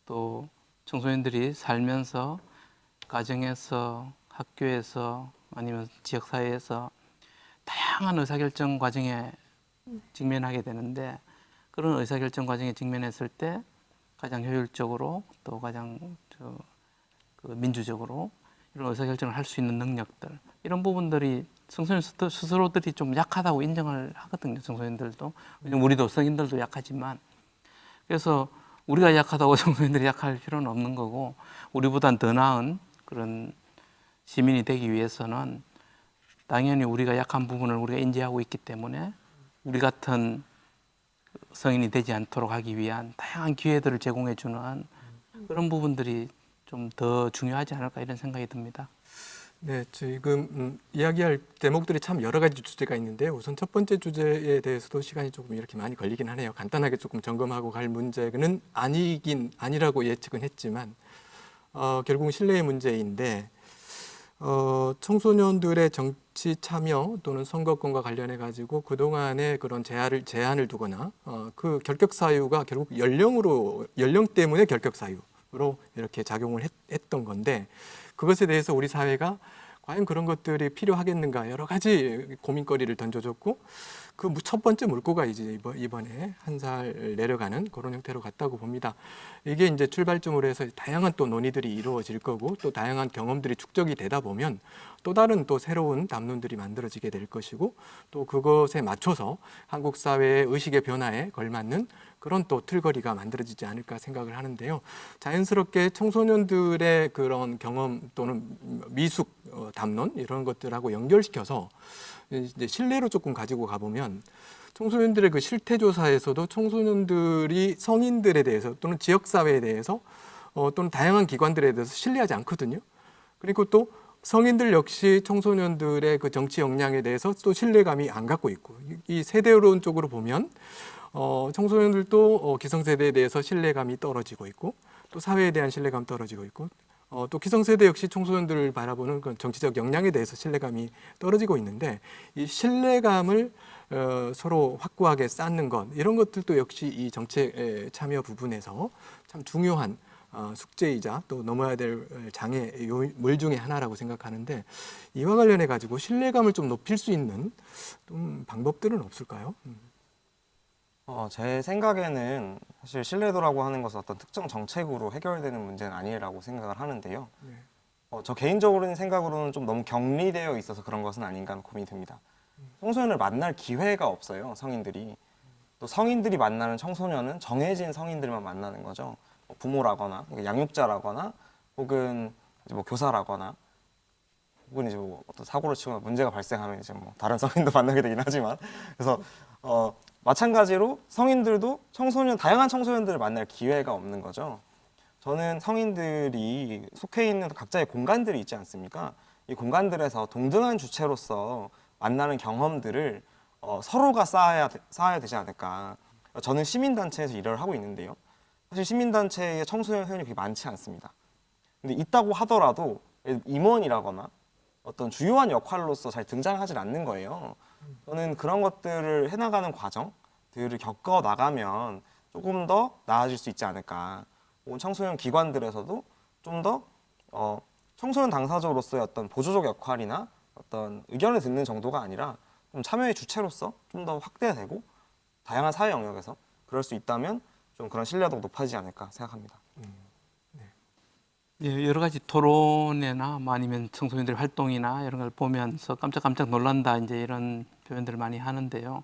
또 청소년들이 살면서 가정에서 학교에서 아니면 지역사회에서 다양한 의사결정 과정에 직면하게 되는데 그런 의사결정 과정에 직면했을 때 가장 효율적으로 또 가장 민주적으로 이런 의사결정을 할 수 있는 능력들 이런 부분들이 청소년 스스로들이 좀 약하다고 인정을 하거든요. 청소년들도. 왜냐면 우리도 성인들도 약하지만 그래서 우리가 약하다고 청소년들이 약할 필요는 없는 거고 우리보단 더 나은 그런 시민이 되기 위해서는 당연히 우리가 약한 부분을 우리가 인지하고 있기 때문에 우리 같은 성인이 되지 않도록 하기 위한 다양한 기회들을 제공해 주는 그런 부분들이 좀 더 중요하지 않을까 이런 생각이 듭니다. 네, 지금 이야기할 대목들이 참 여러 가지 주제가 있는데 우선 첫 번째 주제에 대해서도 시간이 조금 이렇게 많이 걸리긴 하네요. 간단하게 조금 점검하고 갈 문제는 아니라고 예측은 했지만 결국은 신뢰의 문제인데 청소년들의 정치 참여 또는 선거권과 관련해 가지고 그동안의 그런 제한을 두거나 그 결격 사유가 결국 연령 때문에 결격 사유로 이렇게 작용을 했던 건데 그것에 대해서 우리 사회가 과연 그런 것들이 필요하겠는가 여러 가지 고민거리를 던져줬고 그 첫 번째 물꼬가 이제 이번에 한 살 내려가는 그런 형태로 갔다고 봅니다. 이게 이제 출발점으로 해서 다양한 또 논의들이 이루어질 거고 또 다양한 경험들이 축적이 되다 보면 또 다른 또 새로운 담론들이 만들어지게 될 것이고 또 그것에 맞춰서 한국 사회의 의식의 변화에 걸맞는 그런 또 틀거리가 만들어지지 않을까 생각을 하는데요. 자연스럽게 청소년들의 그런 경험 또는 미숙 담론 이런 것들하고 연결시켜서 이제 신뢰로 조금 가지고 가보면 청소년들의 그 실태 조사에서도 청소년들이 성인들에 대해서 또는 지역 사회에 대해서 또는 다양한 기관들에 대해서 신뢰하지 않거든요. 그리고 또 성인들 역시 청소년들의 그 정치 역량에 대해서 또 신뢰감이 안 갖고 있고 이 세대론 쪽으로 보면 청소년들도 기성세대에 대해서 신뢰감이 떨어지고 있고 또 사회에 대한 신뢰감 떨어지고 있고 또 기성세대 역시 청소년들을 바라보는 그 정치적 역량에 대해서 신뢰감이 떨어지고 있는데 이 신뢰감을 서로 확고하게 쌓는 것 이런 것들도 역시 이 정책 참여 부분에서 참 중요한 숙제이자 또 넘어야 될 장애물 중에 하나라고 생각하는데 이와 관련해 가지고 신뢰감을 좀 높일 수 있는 좀 방법들은 없을까요? 제 생각에는 사실 신뢰도라고 하는 것은 어떤 특정 정책으로 해결되는 문제는 아니라고 생각을 하는데요. 네. 저 개인적으로는 생각으로는 좀 너무 격리되어 있어서 그런 것은 아닌가 하는 고민이 듭니다. 청소년을 만날 기회가 없어요, 성인들이. 또 성인들이 만나는 청소년은 정해진 성인들만 만나는 거죠. 부모라거나 양육자라거나 혹은 이제 뭐 교사라거나 혹은 이제 뭐 어떤 사고를 치거나 문제가 발생하면 이제 뭐 다른 성인도 만나게 되긴 하지만 그래서 마찬가지로 성인들도 다양한 청소년들을 만날 기회가 없는 거죠. 저는 성인들이 속해 있는 각자의 공간들이 있지 않습니까? 이 공간들에서 동등한 주체로서 만나는 경험들을 서로가 쌓아야 되지 않을까. 저는 시민단체에서 일을 하고 있는데요. 사실 시민단체에 청소년 회원이 그렇게 많지 않습니다. 근데 있다고 하더라도 임원이라거나 어떤 주요한 역할로서 잘 등장하지 않는 거예요. 저는 그런 것들을 해나가는 과정들을 겪어 나가면 조금 더 나아질 수 있지 않을까. 혹은 청소년 기관들에서도 좀 더 청소년 당사자로서의 어떤 보조적 역할이나 어떤 의견을 듣는 정도가 아니라 좀 참여의 주체로서 좀 더 확대되고 다양한 사회 영역에서 그럴 수 있다면 좀 그런 신뢰도가 높아지지 않을까 생각합니다. 예, 여러 가지 토론회나 뭐 아니면 청소년들 활동이나 이런 걸 보면서 깜짝깜짝 놀란다 이제 이런 표현들을 많이 하는데요.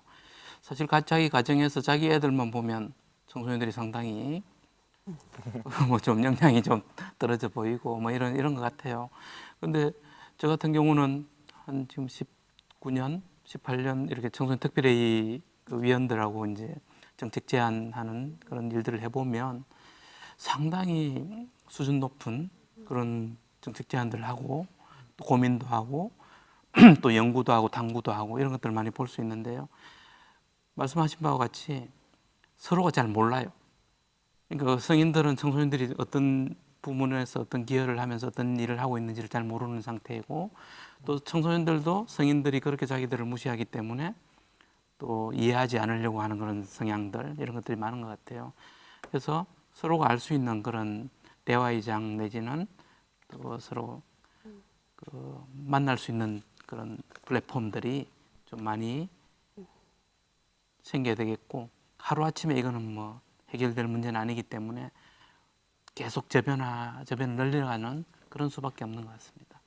사실 자기 가정에서 자기 애들만 보면 청소년들이 상당히 뭐 좀 역량이 좀 떨어져 보이고 뭐 이런 것 같아요. 근데 저 같은 경우는 한 지금 19년, 18년 이렇게 청소년 특별회의 그 위원들하고 이제 정책 제안하는 그런 일들을 해보면 상당히 수준 높은 그런 정책 제안들을 하고 또 고민도 하고 또 연구도 하고 탐구도 하고 이런 것들을 많이 볼 수 있는데요. 말씀하신 바와 같이 서로가 잘 몰라요. 그러니까 성인들은 청소년들이 어떤 부문에서 어떤 기여를 하면서 어떤 일을 하고 있는지를 잘 모르는 상태이고 또 청소년들도 성인들이 그렇게 자기들을 무시하기 때문에 또 이해하지 않으려고 하는 그런 성향들 이런 것들이 많은 것 같아요. 그래서 서로가 알 수 있는 그런 대화의 장 내지는 또 서로 그 만날 수 있는 그런 플랫폼들이 좀 많이 생겨야 되겠고 하루아침에 이거는 뭐 해결될 문제는 아니기 때문에 계속 저변을 늘려가는 그런 수밖에 없는 것 같습니다.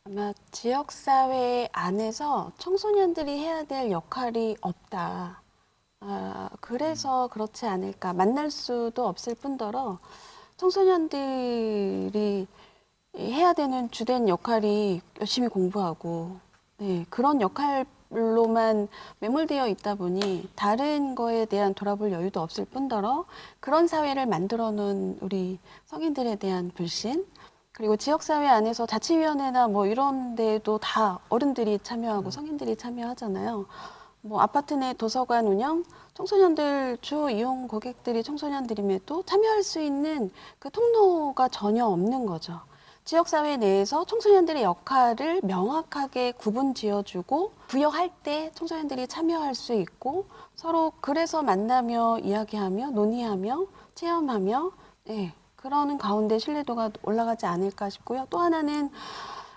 아마 지역사회 안에서 청소년들이 해야 될 역할이 없다. 그래서 그렇지 않을까. 만날 수도 없을 뿐더러 청소년들이 해야 되는 주된 역할이 열심히 공부하고, 네, 그런 역할로만 매몰되어 있다 보니 다른 거에 대한 돌아볼 여유도 없을 뿐더러 그런 사회를 만들어 놓은 우리 성인들에 대한 불신, 그리고 지역사회 안에서 자치위원회나 뭐 이런 데도 다 어른들이 참여하고 성인들이 참여하잖아요. 뭐 아파트 내 도서관 운영, 청소년들 주 이용 고객들이 청소년들임에도 참여할 수 있는 그 통로가 전혀 없는 거죠. 지역사회 내에서 청소년들의 역할을 명확하게 구분 지어주고 부여할 때 청소년들이 참여할 수 있고 서로 그래서 만나며 이야기하며 논의하며 체험하며, 네, 그러는 가운데 신뢰도가 올라가지 않을까 싶고요. 또 하나는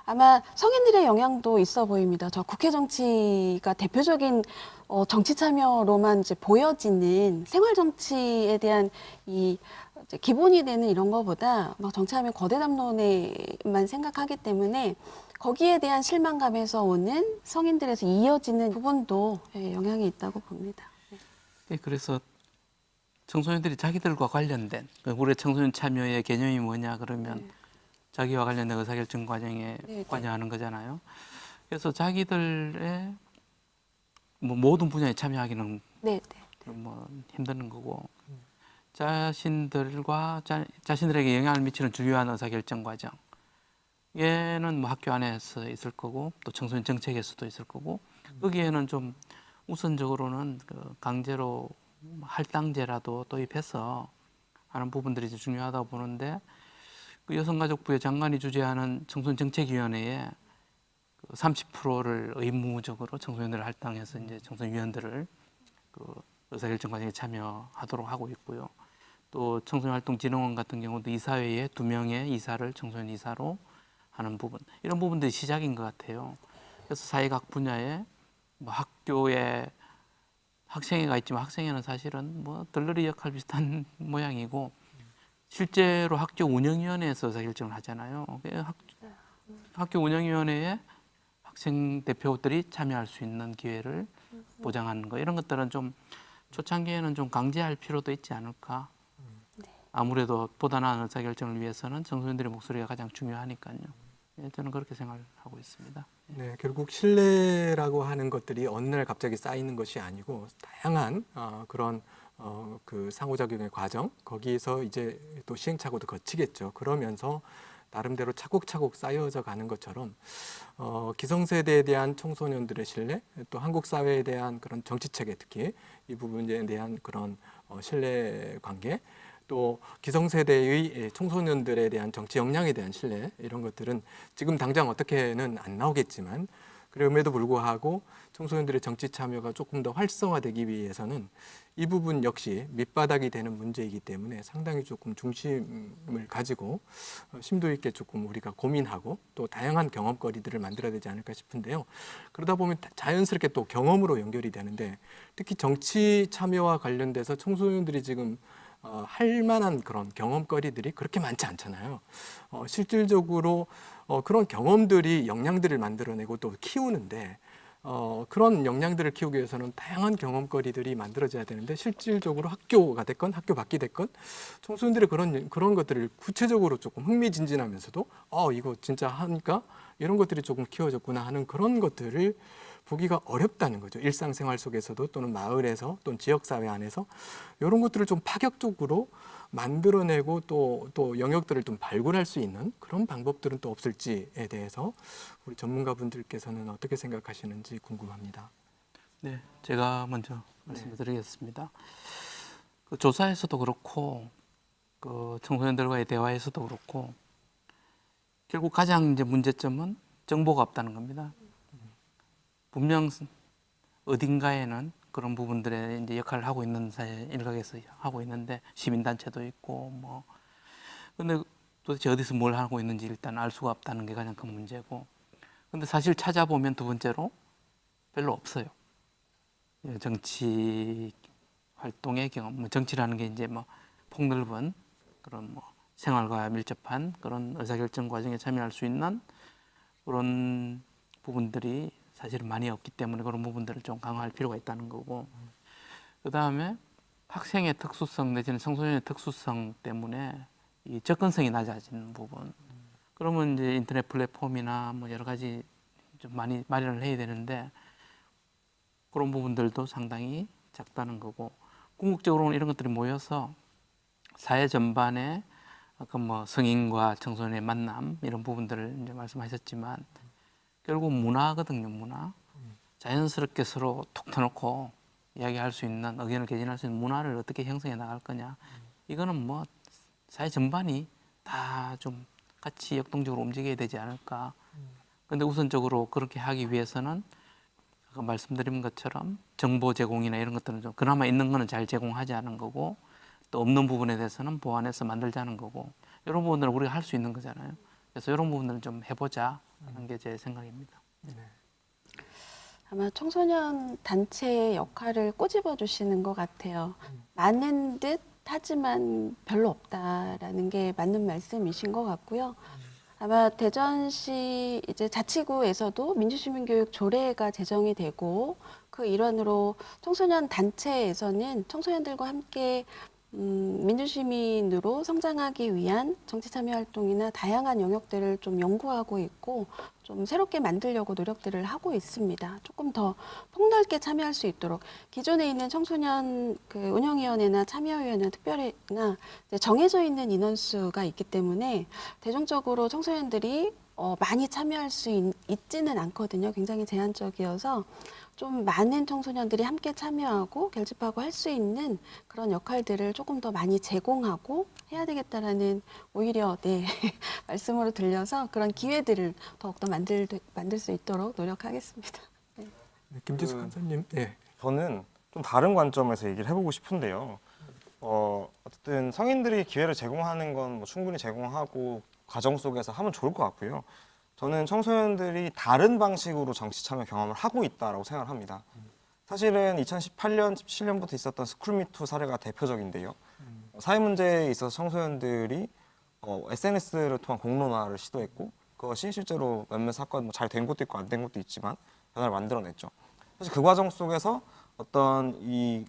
아마 성인들의 영향도 있어 보입니다. 저 국회 정치가 대표적인 정치 참여로만 이제 보여지는 생활 정치에 대한 이 이제 기본이 되는 이런 거보다 막 정치하면 거대 담론에만 생각하기 때문에 거기에 대한 실망감에서 오는 성인들에서 이어지는 부분도 영향이 있다고 봅니다. 네, 그래서 청소년들이 자기들과 관련된 우리 청소년 참여의 개념이 뭐냐 그러면 자기와 관련된 의사결정 과정에 네. 관여하는 거잖아요. 그래서 자기들의 뭐 모든 분야에 참여하기는 네, 뭐 힘든 거고 자신들과 자신들에게 영향을 미치는 주요한 의사결정 과정 얘는 뭐 학교 안에서 있을 거고 또 청소년 정책에서도 있을 거고 거기에는 좀 우선적으로는 그 강제로 할당제라도 도입해서 하는 부분들이 이제 중요하다고 보는데 그 여성가족부의 장관이 주재하는 청소년정책위원회에 30%를 의무적으로 청소년들을 할당해서 이제 청소년위원들을 그 의사결정 과정에 참여하도록 하고 있고요. 또 청소년활동진흥원 같은 경우도 이사회에 2명의 이사를 청소년 이사로 하는 부분 이런 부분들이 시작인 것 같아요. 그래서 사회각 분야에 뭐 학교에 학생회가 있지만 학생회는 사실은 뭐 덜러리 역할 비슷한 모양이고 실제로 학교 운영위원회에서 의사결정을 하잖아요. 학교 운영위원회에 학생 대표들이 참여할 수 있는 기회를 보장하는 거 이런 것들은 좀 초창기에는 좀 강제할 필요도 있지 않을까. 아무래도 보다 나은 의사결정을 위해서는 청소년들의 목소리가 가장 중요하니까요. 예, 저는 그렇게 생각하고 있습니다. 네, 결국 신뢰라고 하는 것들이 어느 날 갑자기 쌓이는 것이 아니고 다양한 그런 그 상호작용의 과정 거기에서 이제 또 시행착오도 거치겠죠. 그러면서 나름대로 차곡차곡 쌓여져 가는 것처럼 기성세대에 대한 청소년들의 신뢰, 또 한국 사회에 대한 그런 정치 체계 특히 이 부분에 대한 그런 신뢰 관계. 또 기성세대의 청소년들에 대한 정치 역량에 대한 신뢰 이런 것들은 지금 당장 어떻게는 안 나오겠지만 그럼에도 불구하고 청소년들의 정치 참여가 조금 더 활성화되기 위해서는 이 부분 역시 밑바닥이 되는 문제이기 때문에 상당히 조금 중심을 가지고 심도 있게 조금 우리가 고민하고 또 다양한 경험거리들을 만들어야 되지 않을까 싶은데요. 그러다 보면 자연스럽게 또 경험으로 연결이 되는데 특히 정치 참여와 관련돼서 청소년들이 지금 할 만한 그런 경험거리들이 그렇게 많지 않잖아요. 실질적으로 그런 경험들이 역량들을 만들어내고 또 키우는데 그런 역량들을 키우기 위해서는 다양한 경험거리들이 만들어져야 되는데 실질적으로 학교가 됐건 학교 밖이 됐건 청소년들의 그런 것들을 구체적으로 조금 흥미진진하면서도 이거 진짜 하니까 이런 것들이 조금 키워졌구나 하는 그런 것들을 보기가 어렵다는 거죠. 일상생활 속에서도 또는 마을에서 또는 지역사회 안에서 이런 것들을 좀 파격적으로 만들어내고 또 영역들을 좀 발굴할 수 있는 그런 방법들은 또 없을지에 대해서 우리 전문가분들께서는 어떻게 생각하시는지 궁금합니다. 네, 제가 먼저 말씀드리겠습니다. 그 조사에서도 그렇고 그 청소년들과의 대화에서도 그렇고 결국 가장 이제 문제점은 정보가 없다는 겁니다. 분명 어딘가에는 그런 부분들에 이제 역할을 하고 있는 사회 일각에서 하고 있는데 시민단체도 있고 뭐 근데 도대체 어디서 뭘 하고 있는지 일단 알 수가 없다는 게 가장 큰 문제고 근데 사실 찾아보면 두 번째로 별로 없어요. 정치 활동의 경험, 뭐 정치라는 게 이제 뭐 폭넓은 그런 뭐 생활과 밀접한 그런 의사결정 과정에 참여할 수 있는 그런 부분들이 사실은 많이 없기 때문에 그런 부분들을 좀 강화할 필요가 있다는 거고, 그 다음에 학생의 특수성 내지는 청소년의 특수성 때문에 이 접근성이 낮아지는 부분. 그러면 이제 인터넷 플랫폼이나 뭐 여러 가지 좀 많이 마련을 해야 되는데 그런 부분들도 상당히 작다는 거고, 궁극적으로는 이런 것들이 모여서 사회 전반에 아까 뭐 성인과 청소년의 만남 이런 부분들을 이제 말씀하셨지만 결국 문화거든요, 문화. 자연스럽게 서로 툭 터놓고 이야기할 수 있는, 의견을 개진할 수 있는 문화를 어떻게 형성해 나갈 거냐. 이거는 뭐 사회 전반이 다 좀 같이 역동적으로 움직여야 되지 않을까. 근데 우선적으로 그렇게 하기 위해서는 아까 말씀드린 것처럼 정보 제공이나 이런 것들은 좀 그나마 있는 거는 잘 제공하지 않은 거고, 또 없는 부분에 대해서는 보완해서 만들자는 거고, 이런 부분들은 우리가 할 수 있는 거잖아요. 그래서 이런 부분들을 좀 해보자 하는 게 제 생각입니다. 아마 청소년 단체의 역할을 꼬집어 주시는 것 같아요. 많은 듯 하지만 별로 없다라는 게 맞는 말씀이신 것 같고요. 아마 대전시 이제 자치구에서도 민주시민교육 조례가 제정이 되고 그 일환으로 청소년 단체에서는 청소년들과 함께 민주시민으로 성장하기 위한 정치참여 활동이나 다양한 영역들을 좀 연구하고 있고 좀 새롭게 만들려고 노력들을 하고 있습니다. 조금 더 폭넓게 참여할 수 있도록 기존에 있는 청소년 그 운영위원회나 참여위원회, 특별회나 정해져 있는 인원수가 있기 때문에 대중적으로 청소년들이 많이 참여할 수 있지는 않거든요. 굉장히 제한적이어서 좀 많은 청소년들이 함께 참여하고 결집하고 할 수 있는 그런 역할들을 조금 더 많이 제공하고 해야 되겠다라는 오히려 말씀으로 들려서 그런 기회들을 더욱더 만들 수 있도록 노력하겠습니다. 네. 김지숙 간사님, 네. 저는 좀 다른 관점에서 얘기를 해보고 싶은데요. 어쨌든 성인들이 기회를 제공하는 건 뭐 충분히 제공하고 과정 속에서 하면 좋을 것 같고요. 저는 청소년들이 다른 방식으로 정치 참여 경험을 하고 있다고 생각을 합니다. 사실은 2018년, 17년부터 있었던 스쿨미투 사례가 대표적인데요. 사회 문제에 있어서 청소년들이 SNS를 통한 공론화를 시도했고 그것이 실제로 몇몇 사건 잘 된 것도 있고 안 된 것도 있지만 변화를 만들어냈죠. 사실 그 과정 속에서 어떤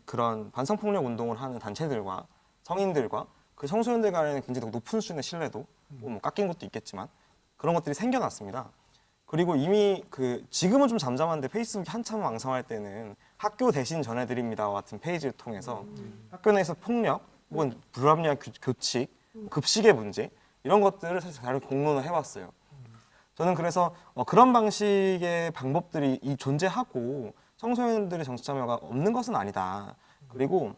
그런 반성폭력 운동을 하는 단체들과 성인들과 그 청소년들 간에는 굉장히 높은 수준의 신뢰도, 뭐 깎인 것도 있겠지만 그런 것들이 생겨났습니다. 그리고 이미 지금은 좀 잠잠한데 페이스북이 한참 왕성할 때는 학교 대신 전해드립니다 같은 페이지를 통해서 학교 내에서 폭력 혹은 불합리한 교칙, 급식의 문제 이런 것들을 사실 다르게 공론화 해왔어요. 저는 그래서 그런 방식의 방법들이 존재하고 청소년들의 정치 참여가 없는 것은 아니다. 그리고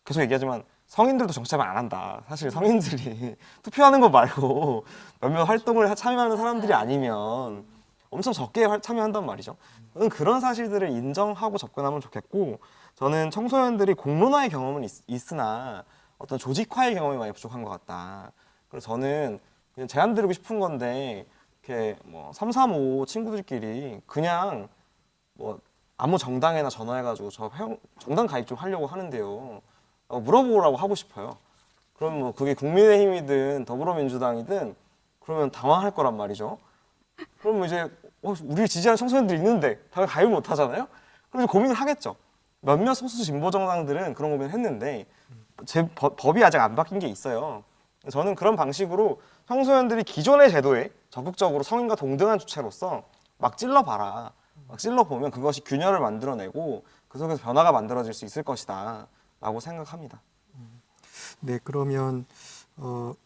계속 얘기하지만 성인들도 정치 참여 안 한다. 사실 성인들이 투표하는 거 말고 몇몇 활동을 참여하는 사람들이 아니면 엄청 적게 참여한단 말이죠. 저는 그런 사실들을 인정하고 접근하면 좋겠고, 저는 청소년들이 공론화의 경험은 있으나 어떤 조직화의 경험이 많이 부족한 것 같다. 그래서 저는 그냥 제안 드리고 싶은 건데 이렇게 뭐 335 친구들끼리 그냥 뭐 아무 정당에나 전화해가지고 저 정당 가입 좀 하려고 하는데요. 물어보라고 하고 싶어요. 그럼 뭐 그게 국민의힘이든 더불어민주당이든 그러면 당황할 거란 말이죠. 그럼 이제 우리를 지지하는 청소년들이 있는데 다 가입을 못 하잖아요. 그럼 이제 고민을 하겠죠. 몇몇 소수 진보 정당들은 그런 고민을 했는데 법이 아직 안 바뀐 게 있어요. 저는 그런 방식으로 청소년들이 기존의 제도에 적극적으로 성인과 동등한 주체로서 막 찔러봐라. 막 찔러보면 그것이 균열을 만들어내고 그 속에서 변화가 만들어질 수 있을 것이다 라고 생각합니다. 네, 그러면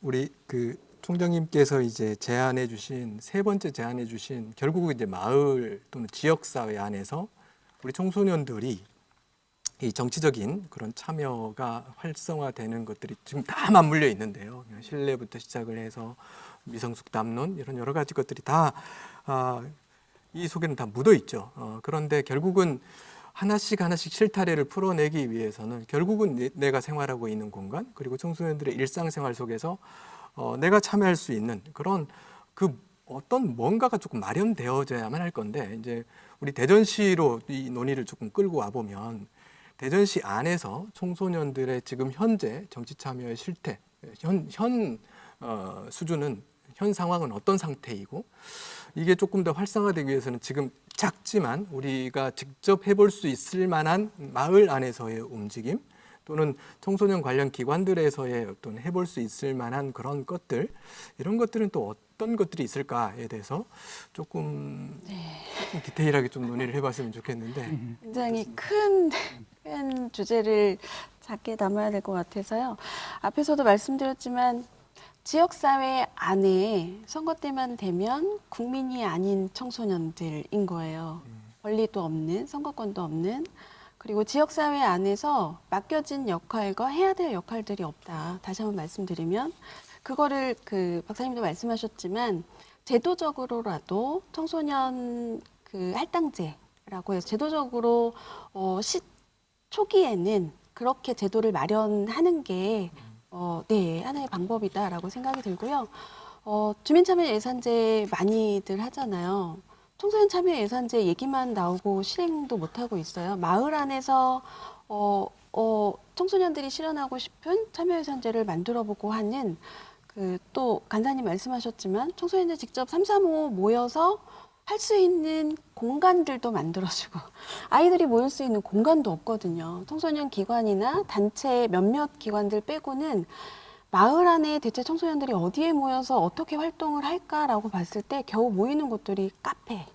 우리 총장님께서 이제 제안해 주신 세 번째 제안해 주신 결국 이제 마을 또는 지역 사회 안에서 우리 청소년들이 이 정치적인 그런 참여가 활성화되는 것들이 지금 다 맞물려 있는데요. 신뢰부터 시작을 해서 미성숙 담론 이런 여러 가지 것들이 다 이 속에는 다 묻어 있죠. 그런데 결국은 하나씩 실타래를 풀어내기 위해서는 결국은 내가 생활하고 있는 공간 그리고 청소년들의 일상생활 속에서 내가 참여할 수 있는 그런 어떤 뭔가가 조금 마련되어져야만 할 건데 이제 우리 대전시로 이 논의를 조금 끌고 와 보면 대전시 안에서 청소년들의 지금 현재 정치 참여의 실태 현 수준은 현 상황은 어떤 상태이고 이게 조금 더 활성화되기 위해서는 지금 작지만 우리가 직접 해볼 수 있을 만한 마을 안에서의 움직임 또는 청소년 관련 기관들에서의 어떤 해볼 수 있을 만한 그런 것들 이런 것들은 또 어떤 것들이 있을까에 대해서 조금 디테일하게 좀 논의를 해봤으면 좋겠는데 굉장히 큰 주제를 작게 담아야 될 것 같아서요. 앞에서도 말씀드렸지만 지역사회 안에 선거 때만 되면 국민이 아닌 청소년들인 거예요. 권리도 없는, 선거권도 없는, 그리고 지역사회 안에서 맡겨진 역할과 해야 될 역할들이 없다. 다시 한번 말씀드리면 그거를 박사님도 말씀하셨지만 제도적으로라도 청소년 할당제라고 해서 제도적으로 초기에는 그렇게 제도를 마련하는 게 하나의 방법이다라고 생각이 들고요. 주민참여예산제 많이들 하잖아요. 청소년 참여예산제 얘기만 나오고 실행도 못하고 있어요. 마을 안에서 청소년들이 실현하고 싶은 참여예산제를 만들어보고 하는 또 간사님 말씀하셨지만 청소년들 직접 335 모여서 할 수 있는 공간들도 만들어주고 아이들이 모일 수 있는 공간도 없거든요. 청소년 기관이나 단체 몇몇 기관들 빼고는 마을 안에 대체 청소년들이 어디에 모여서 어떻게 활동을 할까라고 봤을 때 겨우 모이는 곳들이 카페,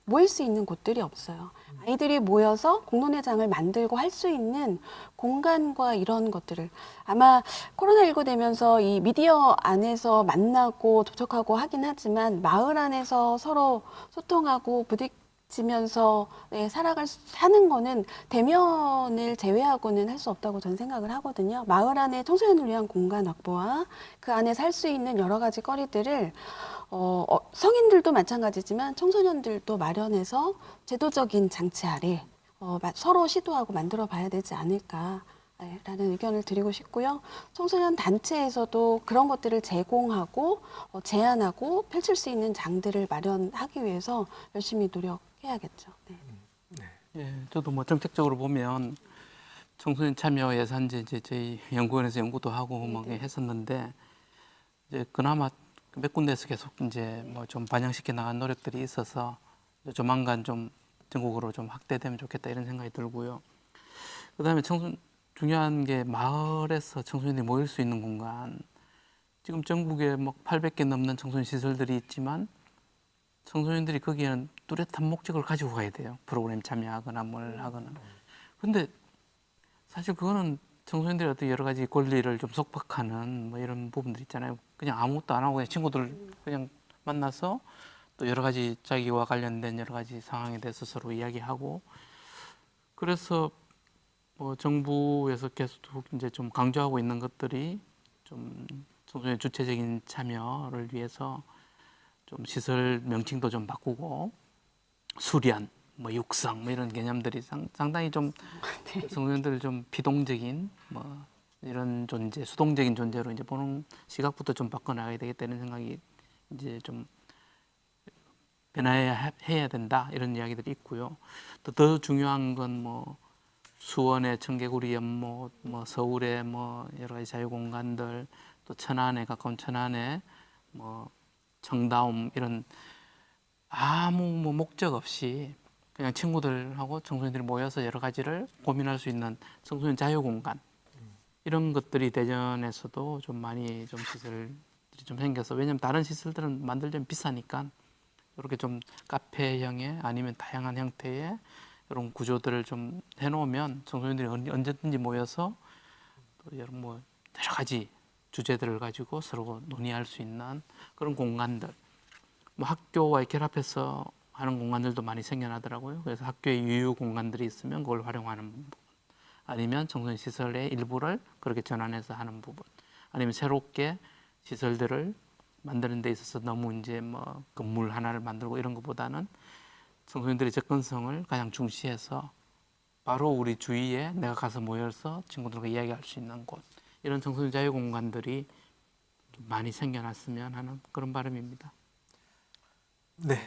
모일 수 있는 곳들이 없어요. 아이들이 모여서 공론회장을 만들고 할 수 있는 공간과 이런 것들을 아마 코로나19 되면서 이 미디어 안에서 만나고 접촉하고 하긴 하지만 마을 안에서 서로 소통하고 부딪히면서 사는 거는 대면을 제외하고는 할 수 없다고 저는 생각을 하거든요. 마을 안에 청소년을 위한 공간 확보와 그 안에서 할 수 있는 여러 가지 거리들을 성인들도 마찬가지지만 청소년들도 마련해서 제도적인 장치 아래 서로 시도하고 만들어 봐야 되지 않을까라는 의견을 드리고 싶고요. 청소년 단체에서도 그런 것들을 제공하고 제안하고 펼칠 수 있는 장들을 마련하기 위해서 열심히 노력해야겠죠. 네. 예, 저도 뭐 정책적으로 보면 청소년 참여 예산제 이제 저희 연구원에서 연구도 하고 뭐 했었는데 이제 그나마 몇 군데에서 계속 이제 뭐 좀 반영시켜 나간 노력들이 있어서 조만간 좀 전국으로 좀 확대되면 좋겠다 이런 생각이 들고요. 그다음에 중요한 게 마을에서 청소년들이 모일 수 있는 공간. 지금 전국에 뭐 800개 넘는 청소년 시설들이 있지만 청소년들이 거기에는 뚜렷한 목적을 가지고 가야 돼요. 프로그램 참여하거나 뭘 하거나. 근데 사실 그거는 청소년들이 어떤 여러 가지 권리를 좀 속박하는 뭐 이런 부분들 있잖아요. 그냥 아무것도 안 하고 그냥 친구들 그냥 만나서 또 여러 가지 자기와 관련된 여러 가지 상황에 대해서 서로 이야기하고 그래서 뭐 정부에서 계속 이제 좀 강조하고 있는 것들이 좀 청소년 주체적인 참여를 위해서 좀 시설 명칭도 좀 바꾸고 수련, 뭐 육성 뭐 이런 개념들이 상당히 좀 청소년들을 좀 비동적인 뭐 이런 존재, 수동적인 존재로 이제 보는 시각부터 좀 바꿔나가야 되겠다는 생각이 이제 좀 변화해야 된다 이런 이야기들이 있고요. 또 더 중요한 건 뭐 수원의 청개구리 연못, 뭐 서울의 뭐 여러 가지 자유공간들, 또 천안에 가까운 천안에 뭐 청다움 이런 아무 뭐 목적 없이 그냥 친구들하고 청소년들이 모여서 여러 가지를 고민할 수 있는 청소년 자유공간 이런 것들이 대전에서도 좀 많이 좀 시설들이 좀 생겨서 왜냐하면 다른 시설들은 만들려면 비싸니까 이렇게 좀 카페형의 아니면 다양한 형태의 이런 구조들을 좀 해놓으면 청소년들이 언제든지 모여서 또 여러 가지 주제들을 가지고 서로 논의할 수 있는 그런 공간들, 뭐 학교와 결합해서 하는 공간들도 많이 생겨나더라고요. 그래서 학교에 유유 공간들이 있으면 그걸 활용하는 부분, 아니면 청소년 시설의 일부를 그렇게 전환해서 하는 부분, 아니면 새롭게 시설들을 만드는 데 있어서 너무 이제 뭐 건물 하나를 만들고 이런 것보다는 청소년들의 접근성을 가장 중시해서 바로 우리 주위에 내가 가서 모여서 친구들과 이야기할 수 있는 곳, 이런 청소년 자유 공간들이 좀 많이 생겨났으면 하는 그런 바람입니다. 네.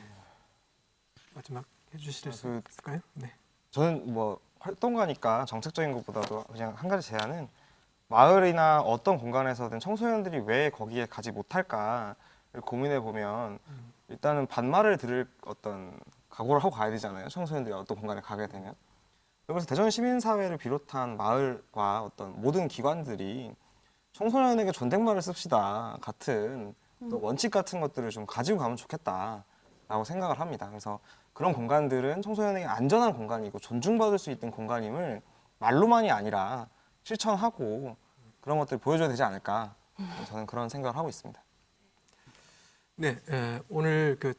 마지막 해주실 수 있을까요? 네. 저는 뭐 활동가니까 정책적인 것보다도 그냥 한 가지 제안은 마을이나 어떤 공간에서든 청소년들이 왜 거기에 가지 못할까를 고민해 보면 일단은 반말을 들을 어떤 각오를 하고 가야 되잖아요. 청소년들이 어떤 공간에 가게 되면. 그래서 대전 시민사회를 비롯한 마을과 어떤 모든 기관들이 청소년에게 존댓말을 씁시다 같은 또 원칙 같은 것들을 좀 가지고 가면 좋겠다라고 생각을 합니다. 그래서 그런 공간들은 청소년에게 안전한 공간이고 존중받을 수 있는 공간임을 말로만이 아니라 실천하고 그런 것들을 보여줘야 되지 않을까, 저는 그런 생각을 하고 있습니다. 네, 오늘 그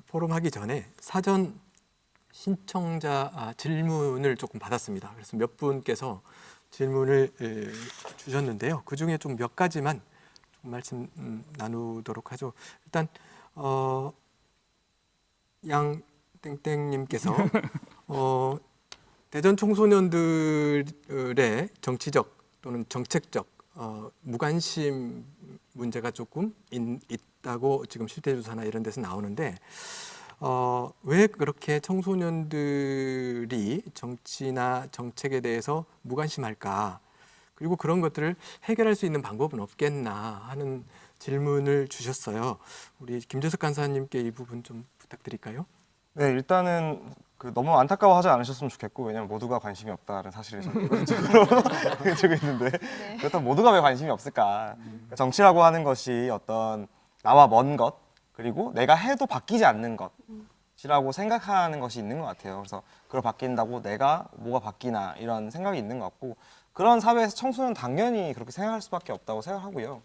포럼 하기 전에 사전 신청자 질문을 조금 받았습니다. 그래서 몇 분께서 질문을 주셨는데요. 그 중에 좀 몇 가지만 좀 말씀 나누도록 하죠. 일단 양땡땡님께서 대전 청소년들의 정치적 또는 정책적 무관심 문제가 조금 있다고 지금 실태조사나 이런 데서 나오는데 왜 그렇게 청소년들이 정치나 정책에 대해서 무관심할까? 그리고 그런 것들을 해결할 수 있는 방법은 없겠나 하는 질문을 주셨어요. 우리 김재석 간사님께 이 부분 좀 부탁드릴까요? 네, 일단은 너무 안타까워하지 않으셨으면 좋겠고, 왜냐면 모두가 관심이 없다는 사실을 저는 기본적으로 가지고 있는데 그렇다면 모두가 왜 관심이 없을까? 정치라고 하는 것이 어떤 나와 먼 것, 그리고 내가 해도 바뀌지 않는 것이라고 생각하는 것이 있는 것 같아요. 그래서 그걸 바뀐다고 내가 뭐가 바뀌나 이런 생각이 있는 것 같고, 그런 사회에서 청소년 당연히 그렇게 생각할 수밖에 없다고 생각하고요.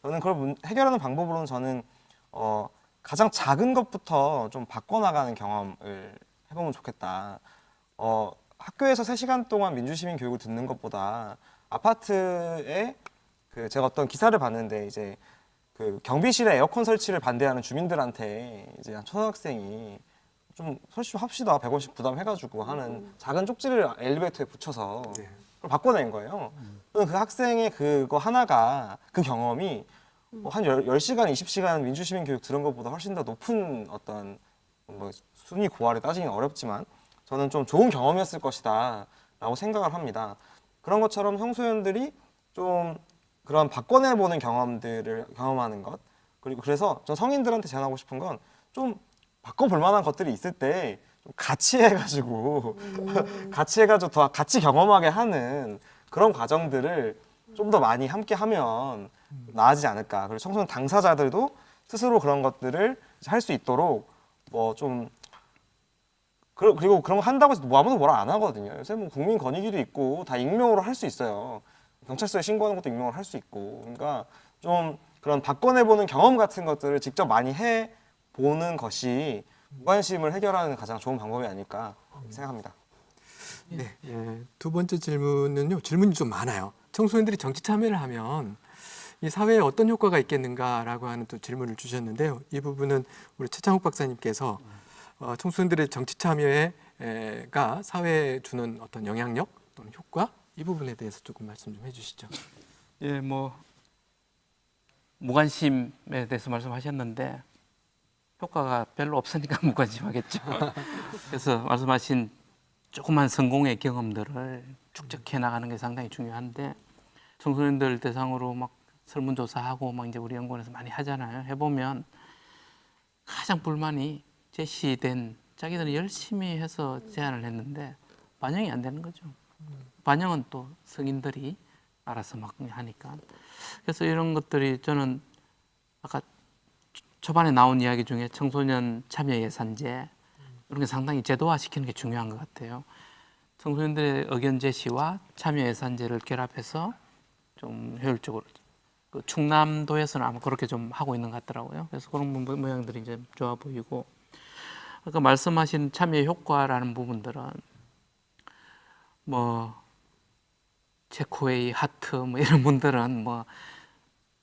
저는 그걸 해결하는 방법으로는 저는 가장 작은 것부터 좀 바꿔나가는 경험을 해보면 좋겠다. 학교에서 3시간 동안 민주시민 교육을 듣는 것보다 아파트에 제가 어떤 기사를 봤는데 이제 경비실에 에어컨 설치를 반대하는 주민들한테 이제 한 초등학생이 좀 설치 좀 합시다 100원씩 부담해가지고 하는 작은 쪽지를 엘리베이터에 붙여서 그걸 바꿔낸 거예요. 그 학생의 그거 하나가 그 경험이 한 10시간, 20시간 민주시민 교육 들은 것보다 훨씬 더 높은 어떤 순위 고하를 따지기는 어렵지만 저는 좀 좋은 경험이었을 것이다 라고 생각을 합니다. 그런 것처럼 청소년들이 좀 그런 바꿔내보는 경험들을 경험하는 것, 그리고 그래서 전 성인들한테 제안하고 싶은 건 좀 바꿔볼 만한 것들이 있을 때 좀 같이 해가지고 더 같이 경험하게 하는 그런 과정들을 좀 더 많이 함께 하면 나아지지 않을까. 그리고 청소년 당사자들도 스스로 그런 것들을 할 수 있도록 그리고 그런 거 한다고 해서 아무도 뭐라 안 하거든요. 요새 국민 건의기도 있고 다 익명으로 할 수 있어요. 경찰서에 신고하는 것도 익명으로 할 수 있고. 그러니까 좀 그런 바꿔내보는 경험 같은 것들을 직접 많이 해보는 것이 무관심을 해결하는 가장 좋은 방법이 아닐까 생각합니다. 네, 두 번째 질문은요. 질문이 좀 많아요. 청소년들이 정치 참여를 하면 이 사회에 어떤 효과가 있겠는가라고 하는 또 질문을 주셨는데요. 이 부분은 우리 최창욱 박사님께서 청소년들의 정치 참여가 사회에 주는 어떤 영향력 또는 효과 이 부분에 대해서 조금 말씀 좀 해주시죠. 예, 무관심에 대해서 말씀하셨는데 효과가 별로 없으니까 무관심하겠죠. 그래서 말씀하신 조그만 성공의 경험들을 축적해 나가는 게 상당히 중요한데 청소년들 대상으로 막 설문조사하고 막 이제 우리 연구원에서 많이 하잖아요. 해보면 가장 불만이 제시된 자기들은 열심히 해서 제안을 했는데 반영이 안 되는 거죠. 반영은 또 성인들이 알아서 막 하니까. 그래서 이런 것들이 저는 아까 초반에 나온 이야기 중에 청소년 참여 예산제 이런 게 상당히 제도화시키는 게 중요한 것 같아요. 청소년들의 의견 제시와 참여 예산제를 결합해서 좀 효율적으로 충남도에서는 아마 그렇게 좀 하고 있는 것 같더라고요. 그래서 그런 모양들이 이제 좋아 보이고 아까 말씀하신 참여 효과라는 부분들은 체코웨이, 하트 이런 분들은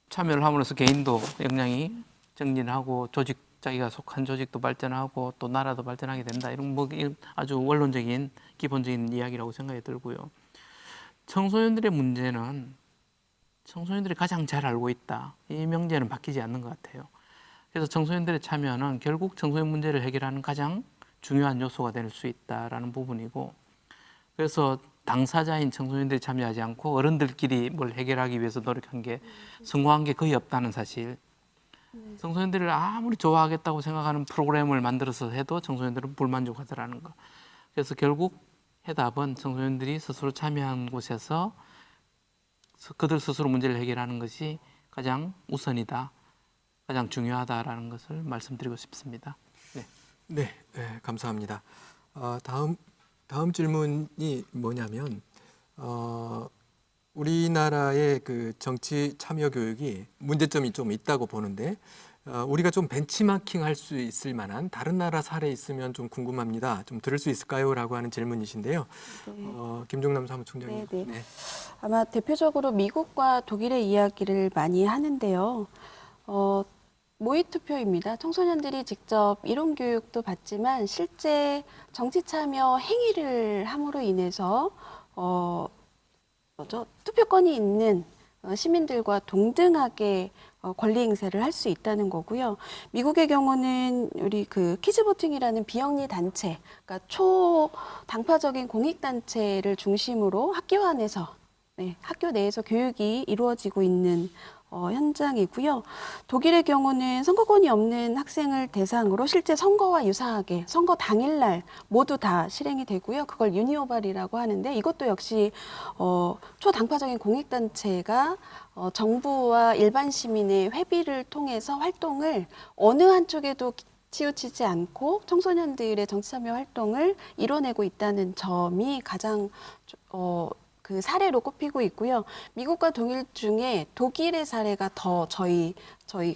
참여를 함으로써 개인도 역량이 정진하고 자기가 속한 조직도 발전하고 또 나라도 발전하게 된다. 이런 아주 원론적인 기본적인 이야기라고 생각이 들고요. 청소년들의 문제는 청소년들이 가장 잘 알고 있다. 이 명제는 바뀌지 않는 것 같아요. 그래서 청소년들의 참여는 결국 청소년 문제를 해결하는 가장 중요한 요소가 될 수 있다라는 부분이고, 그래서 당사자인 청소년들이 참여하지 않고 어른들끼리 뭘 해결하기 위해서 노력한 게 성공한 게 거의 없다는 사실. 청소년들을 아무리 좋아하겠다고 생각하는 프로그램을 만들어서 해도 청소년들은 불만족하더라는 거. 그래서 결국 해답은 청소년들이 스스로 참여한 곳에서 그들 스스로 문제를 해결하는 것이 가장 우선이다, 가장 중요하다라는 것을 말씀드리고 싶습니다. 네, 감사합니다. 다음 질문이 뭐냐면 우리나라의 그 정치 참여 교육이 문제점이 좀 있다고 보는데 우리가 좀 벤치마킹 할 수 있을 만한 다른 나라 사례 있으면 좀 궁금합니다. 좀 들을 수 있을까요? 라고 하는 질문이신데요. 김종남 사무총장님. 네. 아마 대표적으로 미국과 독일의 이야기를 많이 하는데요. 모의투표입니다. 청소년들이 직접 이론 교육도 받지만 실제 정치 참여 행위를 함으로 인해서 투표권이 있는 시민들과 동등하게 권리 행사를 할 수 있다는 거고요. 미국의 경우는 우리 그 키즈보팅이라는 비영리 단체, 그러니까 초당파적인 공익단체를 중심으로 학교 안에서, 학교 내에서 교육이 이루어지고 있는 현장이고요. 독일의 경우는 선거권이 없는 학생을 대상으로 실제 선거와 유사하게 선거 당일날 모두 다 실행이 되고요. 그걸 유니오발이라고 하는데 이것도 역시 초당파적인 공익단체가 정부와 일반 시민의 회비를 통해서 활동을 어느 한쪽에도 치우치지 않고 청소년들의 정치참여 활동을 이뤄내고 있다는 점이 가장 그 사례로 꼽히고 있고요. 미국과 동일 중에 독일의 사례가 더 저희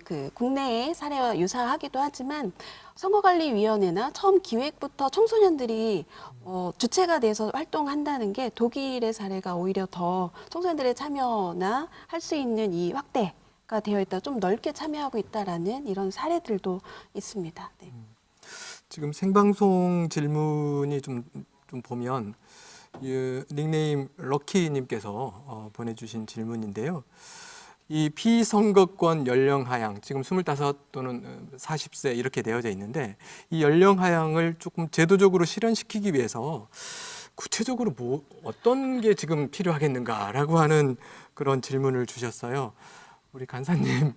그 국내의 사례와 유사하기도 하지만 선거관리위원회나 처음 기획부터 청소년들이 주체가 돼서 활동한다는 게 독일의 사례가 오히려 더 청소년들의 참여나 할 수 있는 이 확대가 되어 있다, 좀 넓게 참여하고 있다라는 이런 사례들도 있습니다. 네. 지금 생방송 질문이 좀 보면 닉네임 럭키님께서 보내주신 질문인데요. 이 피선거권 연령 하향, 지금 25 또는 40세 이렇게 되어져 있는데 이 연령 하향을 조금 제도적으로 실현시키기 위해서 구체적으로 어떤 게 지금 필요하겠는가라고 하는 그런 질문을 주셨어요. 우리 간사님.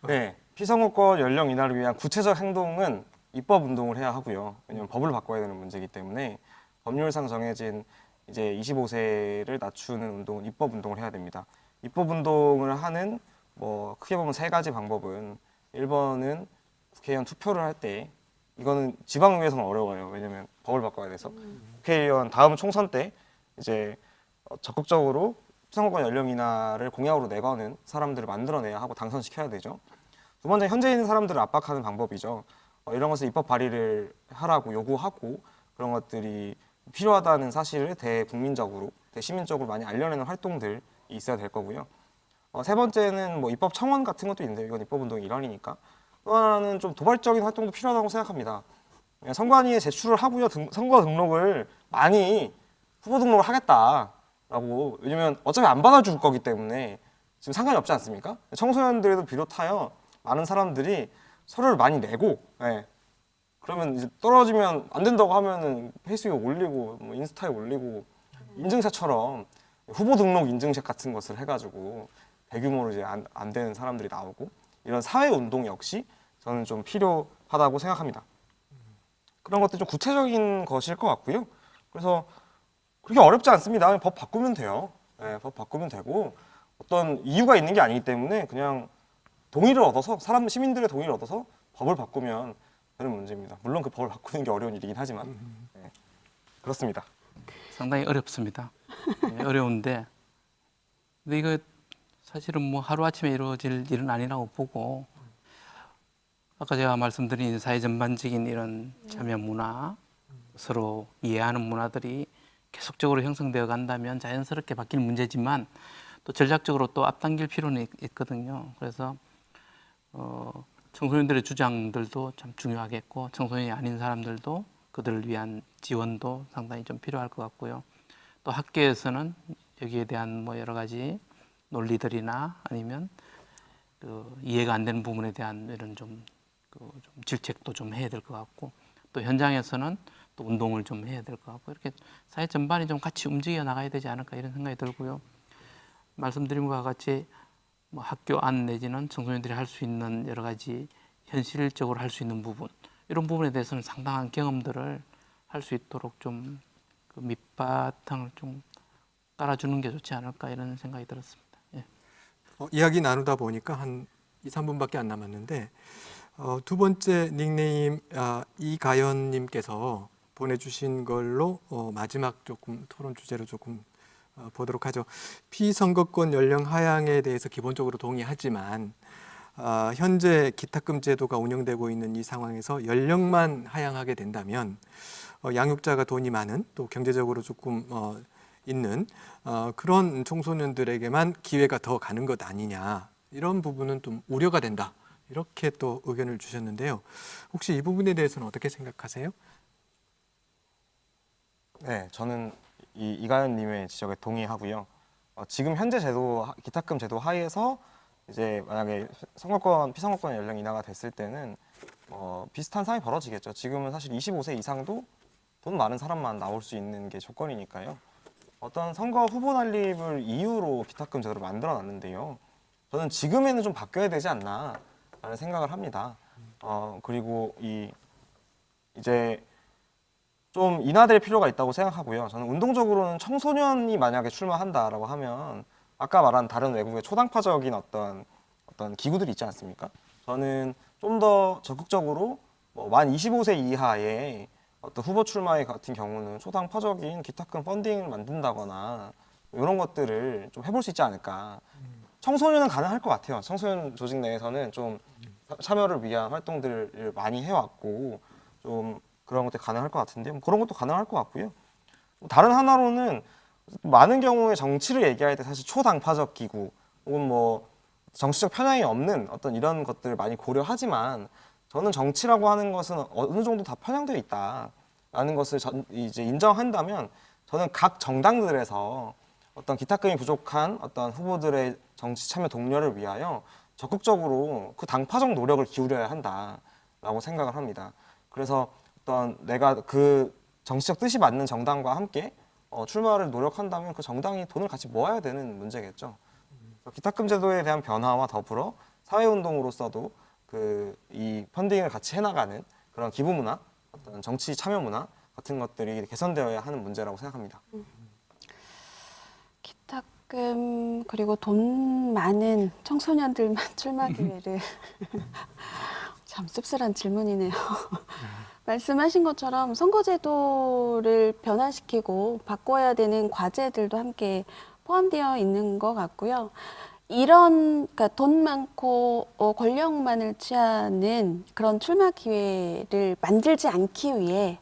네, 피선거권 연령 인하를 위한 구체적 행동은 입법 운동을 해야 하고요. 왜냐하면 법을 바꿔야 되는 문제이기 때문에 법률상 정해진 이제 25세를 낮추는 운동은 입법 운동을 해야 됩니다. 입법 운동을 하는 크게 보면 세 가지 방법은 1번은 국회의원 투표를 할 때, 이거는 지방의회에서는 어려워요. 왜냐면 법을 바꿔야 돼서. 국회의원 다음 총선 때 이제 적극적으로 선거권 연령 인하를 공약으로 내거는 사람들을 만들어내야 하고 당선시켜야 되죠. 두 번째, 현재 있는 사람들을 압박하는 방법이죠. 이런 것을 입법 발의를 하라고 요구하고 그런 것들이 필요하다는 사실을 대국민적으로, 대시민적으로 많이 알려내는 활동들이 있어야 될 거고요. 세 번째는 입법 청원 같은 것도 있는데 이건 입법 운동의 일환이니까. 또 하나는 좀 도발적인 활동도 필요하다고 생각합니다. 선관위에 제출을 하고요. 선거 등록을 많이 후보 등록을 하겠다라고. 왜냐면 어차피 안 받아줄 거기 때문에 지금 상관이 없지 않습니까? 청소년들도 비롯하여 많은 사람들이 서류를 많이 내고, 그러면 이제 떨어지면 안 된다고 하면은 페이스북에 올리고 인스타에 올리고 인증샷처럼 후보 등록 인증샷 같은 것을 해가지고 대규모로 이제 안 되는 사람들이 나오고, 이런 사회 운동 역시 저는 좀 필요하다고 생각합니다. 그런 것들 좀 구체적인 것일 것 같고요. 그래서 그렇게 어렵지 않습니다. 법 바꾸면 돼요. 법 바꾸면 되고 어떤 이유가 있는 게 아니기 때문에 그냥 동의를 얻어서 시민들의 동의를 얻어서 법을 바꾸면 되는 문제입니다. 물론 그 법을 바꾸는 게 어려운 일이긴 하지만 그렇습니다. 상당히 어렵습니다. 어려운데 근데 이거 사실은 하루아침에 이루어질 일은 아니라고 보고, 아까 제가 말씀드린 사회 전반적인 이런 참여 문화, 서로 이해하는 문화들이 계속적으로 형성되어 간다면 자연스럽게 바뀔 문제지만 또 전략적으로 또 앞당길 필요는 있거든요. 그래서 청소년들의 주장들도 참 중요하겠고, 청소년이 아닌 사람들도 그들을 위한 지원도 상당히 좀 필요할 것 같고요. 또 학교에서는 여기에 대한 여러 가지 논리들이나 아니면 이해가 안 되는 부분에 대한 이런 좀 질책도 좀 해야 될 것 같고, 또 현장에서는 또 운동을 좀 해야 될 것 같고, 이렇게 사회 전반이 좀 같이 움직여 나가야 되지 않을까 이런 생각이 들고요. 말씀드린 것과 같이 뭐 학교 안 내지는 청소년들이 할 수 있는 여러 가지 현실적으로 할 수 있는 부분 이런 부분에 대해서는 상당한 경험들을 할 수 있도록 좀 그 밑바탕을 좀 깔아주는 게 좋지 않을까 이런 생각이 들었습니다. 예. 이야기 나누다 보니까 한 2, 3분밖에 안 남았는데 두 번째 닉네임 이가연님께서 보내주신 걸로 마지막 조금 토론 주제로 조금 보도록 하죠. 피선거권 연령 하향에 대해서 기본적으로 동의하지만 현재 기탁금 제도가 운영되고 있는 이 상황에서 연령만 하향하게 된다면 양육자가 돈이 많은 또 경제적으로 조금 있는 그런 청소년들에게만 기회가 더 가는 것 아니냐 이런 부분은 좀 우려가 된다 이렇게 또 의견을 주셨는데요. 혹시 이 부분에 대해서는 어떻게 생각하세요? 네, 저는 이가연님의 지적에 동의하고요. 지금 현재 제도 기탁금 제도 하에서 이제 만약에 피선거권 연령 인하가 됐을 때는 비슷한 상황이 벌어지겠죠. 지금은 사실 25세 이상도 돈 많은 사람만 나올 수 있는 게 조건이니까요. 어떤 선거 후보 난립을 이유로 기탁금 제도를 만들어놨는데요. 저는 지금에는 좀 바뀌어야 되지 않나라는 생각을 합니다. 그리고 이제 좀 인하될 필요가 있다고 생각하고요. 저는 운동적으로는 청소년이 만약에 출마한다라고 하면 아까 말한 다른 외국의 초당파적인 어떤 기구들이 있지 않습니까? 저는 좀 더 적극적으로 만 25세 이하의 어떤 후보 출마의 같은 경우는 초당파적인 기탁금 펀딩을 만든다거나 이런 것들을 좀 해볼 수 있지 않을까. 청소년은 가능할 것 같아요. 청소년 조직 내에서는 좀 참여를 위한 활동들을 많이 해왔고 좀 그런 것들이 가능할 것 같은데 그런 것도 가능할 것 같고요. 다른 하나로는 많은 경우에 정치를 얘기할 때 사실 초당파적 기구 혹은 뭐 정치적 편향이 없는 어떤 이런 것들을 많이 고려하지만 저는 정치라고 하는 것은 어느 정도 다 편향되어 있다라는 것을 이제 인정한다면 저는 각 정당들에서 어떤 기탁금이 부족한 어떤 후보들의 정치 참여 독려를 위하여 적극적으로 그 당파적 노력을 기울여야 한다라고 생각을 합니다. 그래서 어떤 내가 그 정치적 뜻이 맞는 정당과 함께 출마를 노력한다면 그 정당이 돈을 같이 모아야 되는 문제겠죠. 기탁금 제도에 대한 변화와 더불어 사회운동으로서도 이 펀딩을 같이 해나가는 그런 기부 문화, 어떤 정치 참여 문화 같은 것들이 개선되어야 하는 문제라고 생각합니다. 기탁금 그리고 돈 많은 청소년들만 출마 기회를 참 씁쓸한 질문이네요. 말씀하신 것처럼 선거제도를 변화시키고 바꿔야 되는 과제들도 함께 포함되어 있는 것 같고요. 그러니까 돈 많고 권력만을 취하는 그런 출마 기회를 만들지 않기 위해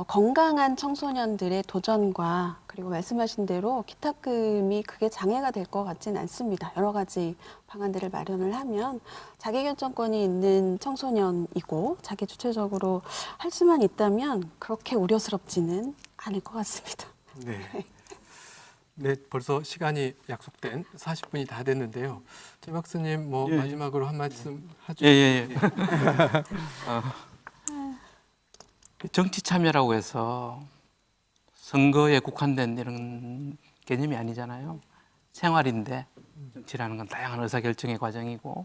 건강한 청소년들의 도전과 그리고 말씀하신 대로 기탁금이 그게 장애가 될 것 같지는 않습니다. 여러 가지 방안들을 마련을 하면 자기결정권이 있는 청소년이고 자기 주체적으로 할 수만 있다면 그렇게 우려스럽지는 않을 것 같습니다. 네. 네, 벌써 시간이 약속된 40분이 다 됐는데요. 최 박사님 뭐 예. 마지막으로 한 말씀 하죠. 예. 정치 참여라고 해서 선거에 국한된 이런 개념이 아니잖아요. 생활인데 정치라는 건 다양한 의사결정의 과정이고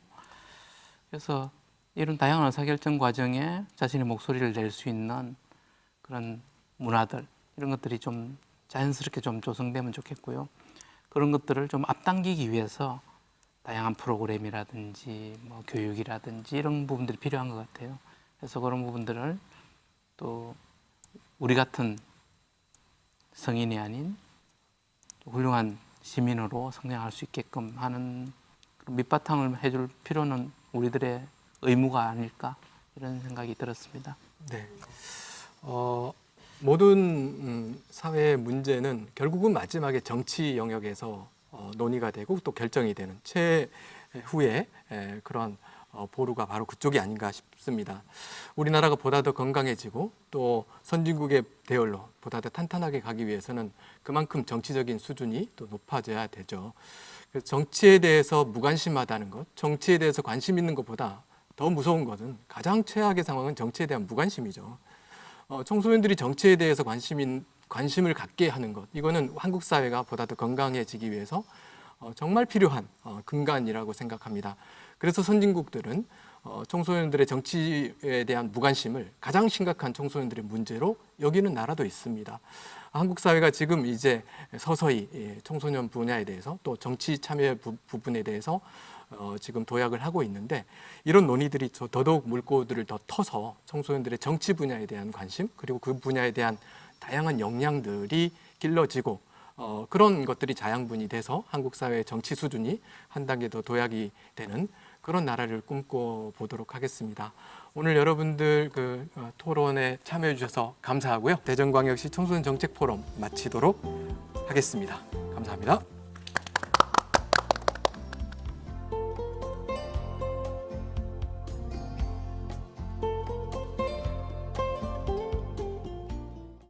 그래서 이런 다양한 의사결정 과정에 자신의 목소리를 낼 수 있는 그런 문화들 이런 것들이 좀 자연스럽게 좀 조성되면 좋겠고요. 그런 것들을 좀 앞당기기 위해서 다양한 프로그램이라든지 뭐 교육이라든지 이런 부분들이 필요한 것 같아요. 그래서 그런 부분들을 또 우리 같은 성인이 아닌 훌륭한 시민으로 성장할 수 있게끔 하는 그런 밑바탕을 해줄 필요는 우리들의 의무가 아닐까 이런 생각이 들었습니다. 네. 모든 사회의 문제는 결국은 마지막에 정치 영역에서 논의가 되고 또 결정이 되는 최후의 그런 보루가 바로 그쪽이 아닌가 싶습니다. 우리나라가 보다 더 건강해지고 또 선진국의 대열로 보다 더 탄탄하게 가기 위해서는 그만큼 정치적인 수준이 또 높아져야 되죠. 그래서 정치에 대해서 무관심하다는 것, 정치에 대해서 관심 있는 것보다 더 무서운 것은 가장 최악의 상황은 정치에 대한 무관심이죠. 청소년들이 정치에 대해서 관심을 갖게 하는 것, 이거는 한국 사회가 보다 더 건강해지기 위해서 정말 필요한 근간이라고 생각합니다. 그래서 선진국들은 청소년들의 정치에 대한 무관심을 가장 심각한 청소년들의 문제로 여기는 나라도 있습니다. 한국 사회가 지금 이제 서서히 청소년 분야에 대해서 또 정치 참여 부분에 대해서 지금 도약을 하고 있는데 이런 논의들이 더더욱 물꼬들을 더 터서 청소년들의 정치 분야에 대한 관심 그리고 그 분야에 대한 다양한 역량들이 길러지고 그런 것들이 자양분이 돼서 한국 사회의 정치 수준이 한 단계 더 도약이 되는 그런 나라를 꿈꿔 보도록 하겠습니다. 오늘 여러분들 그 토론에 참여해 주셔서 감사하고요. 대전광역시 청소년 정책 포럼 마치도록 하겠습니다. 감사합니다.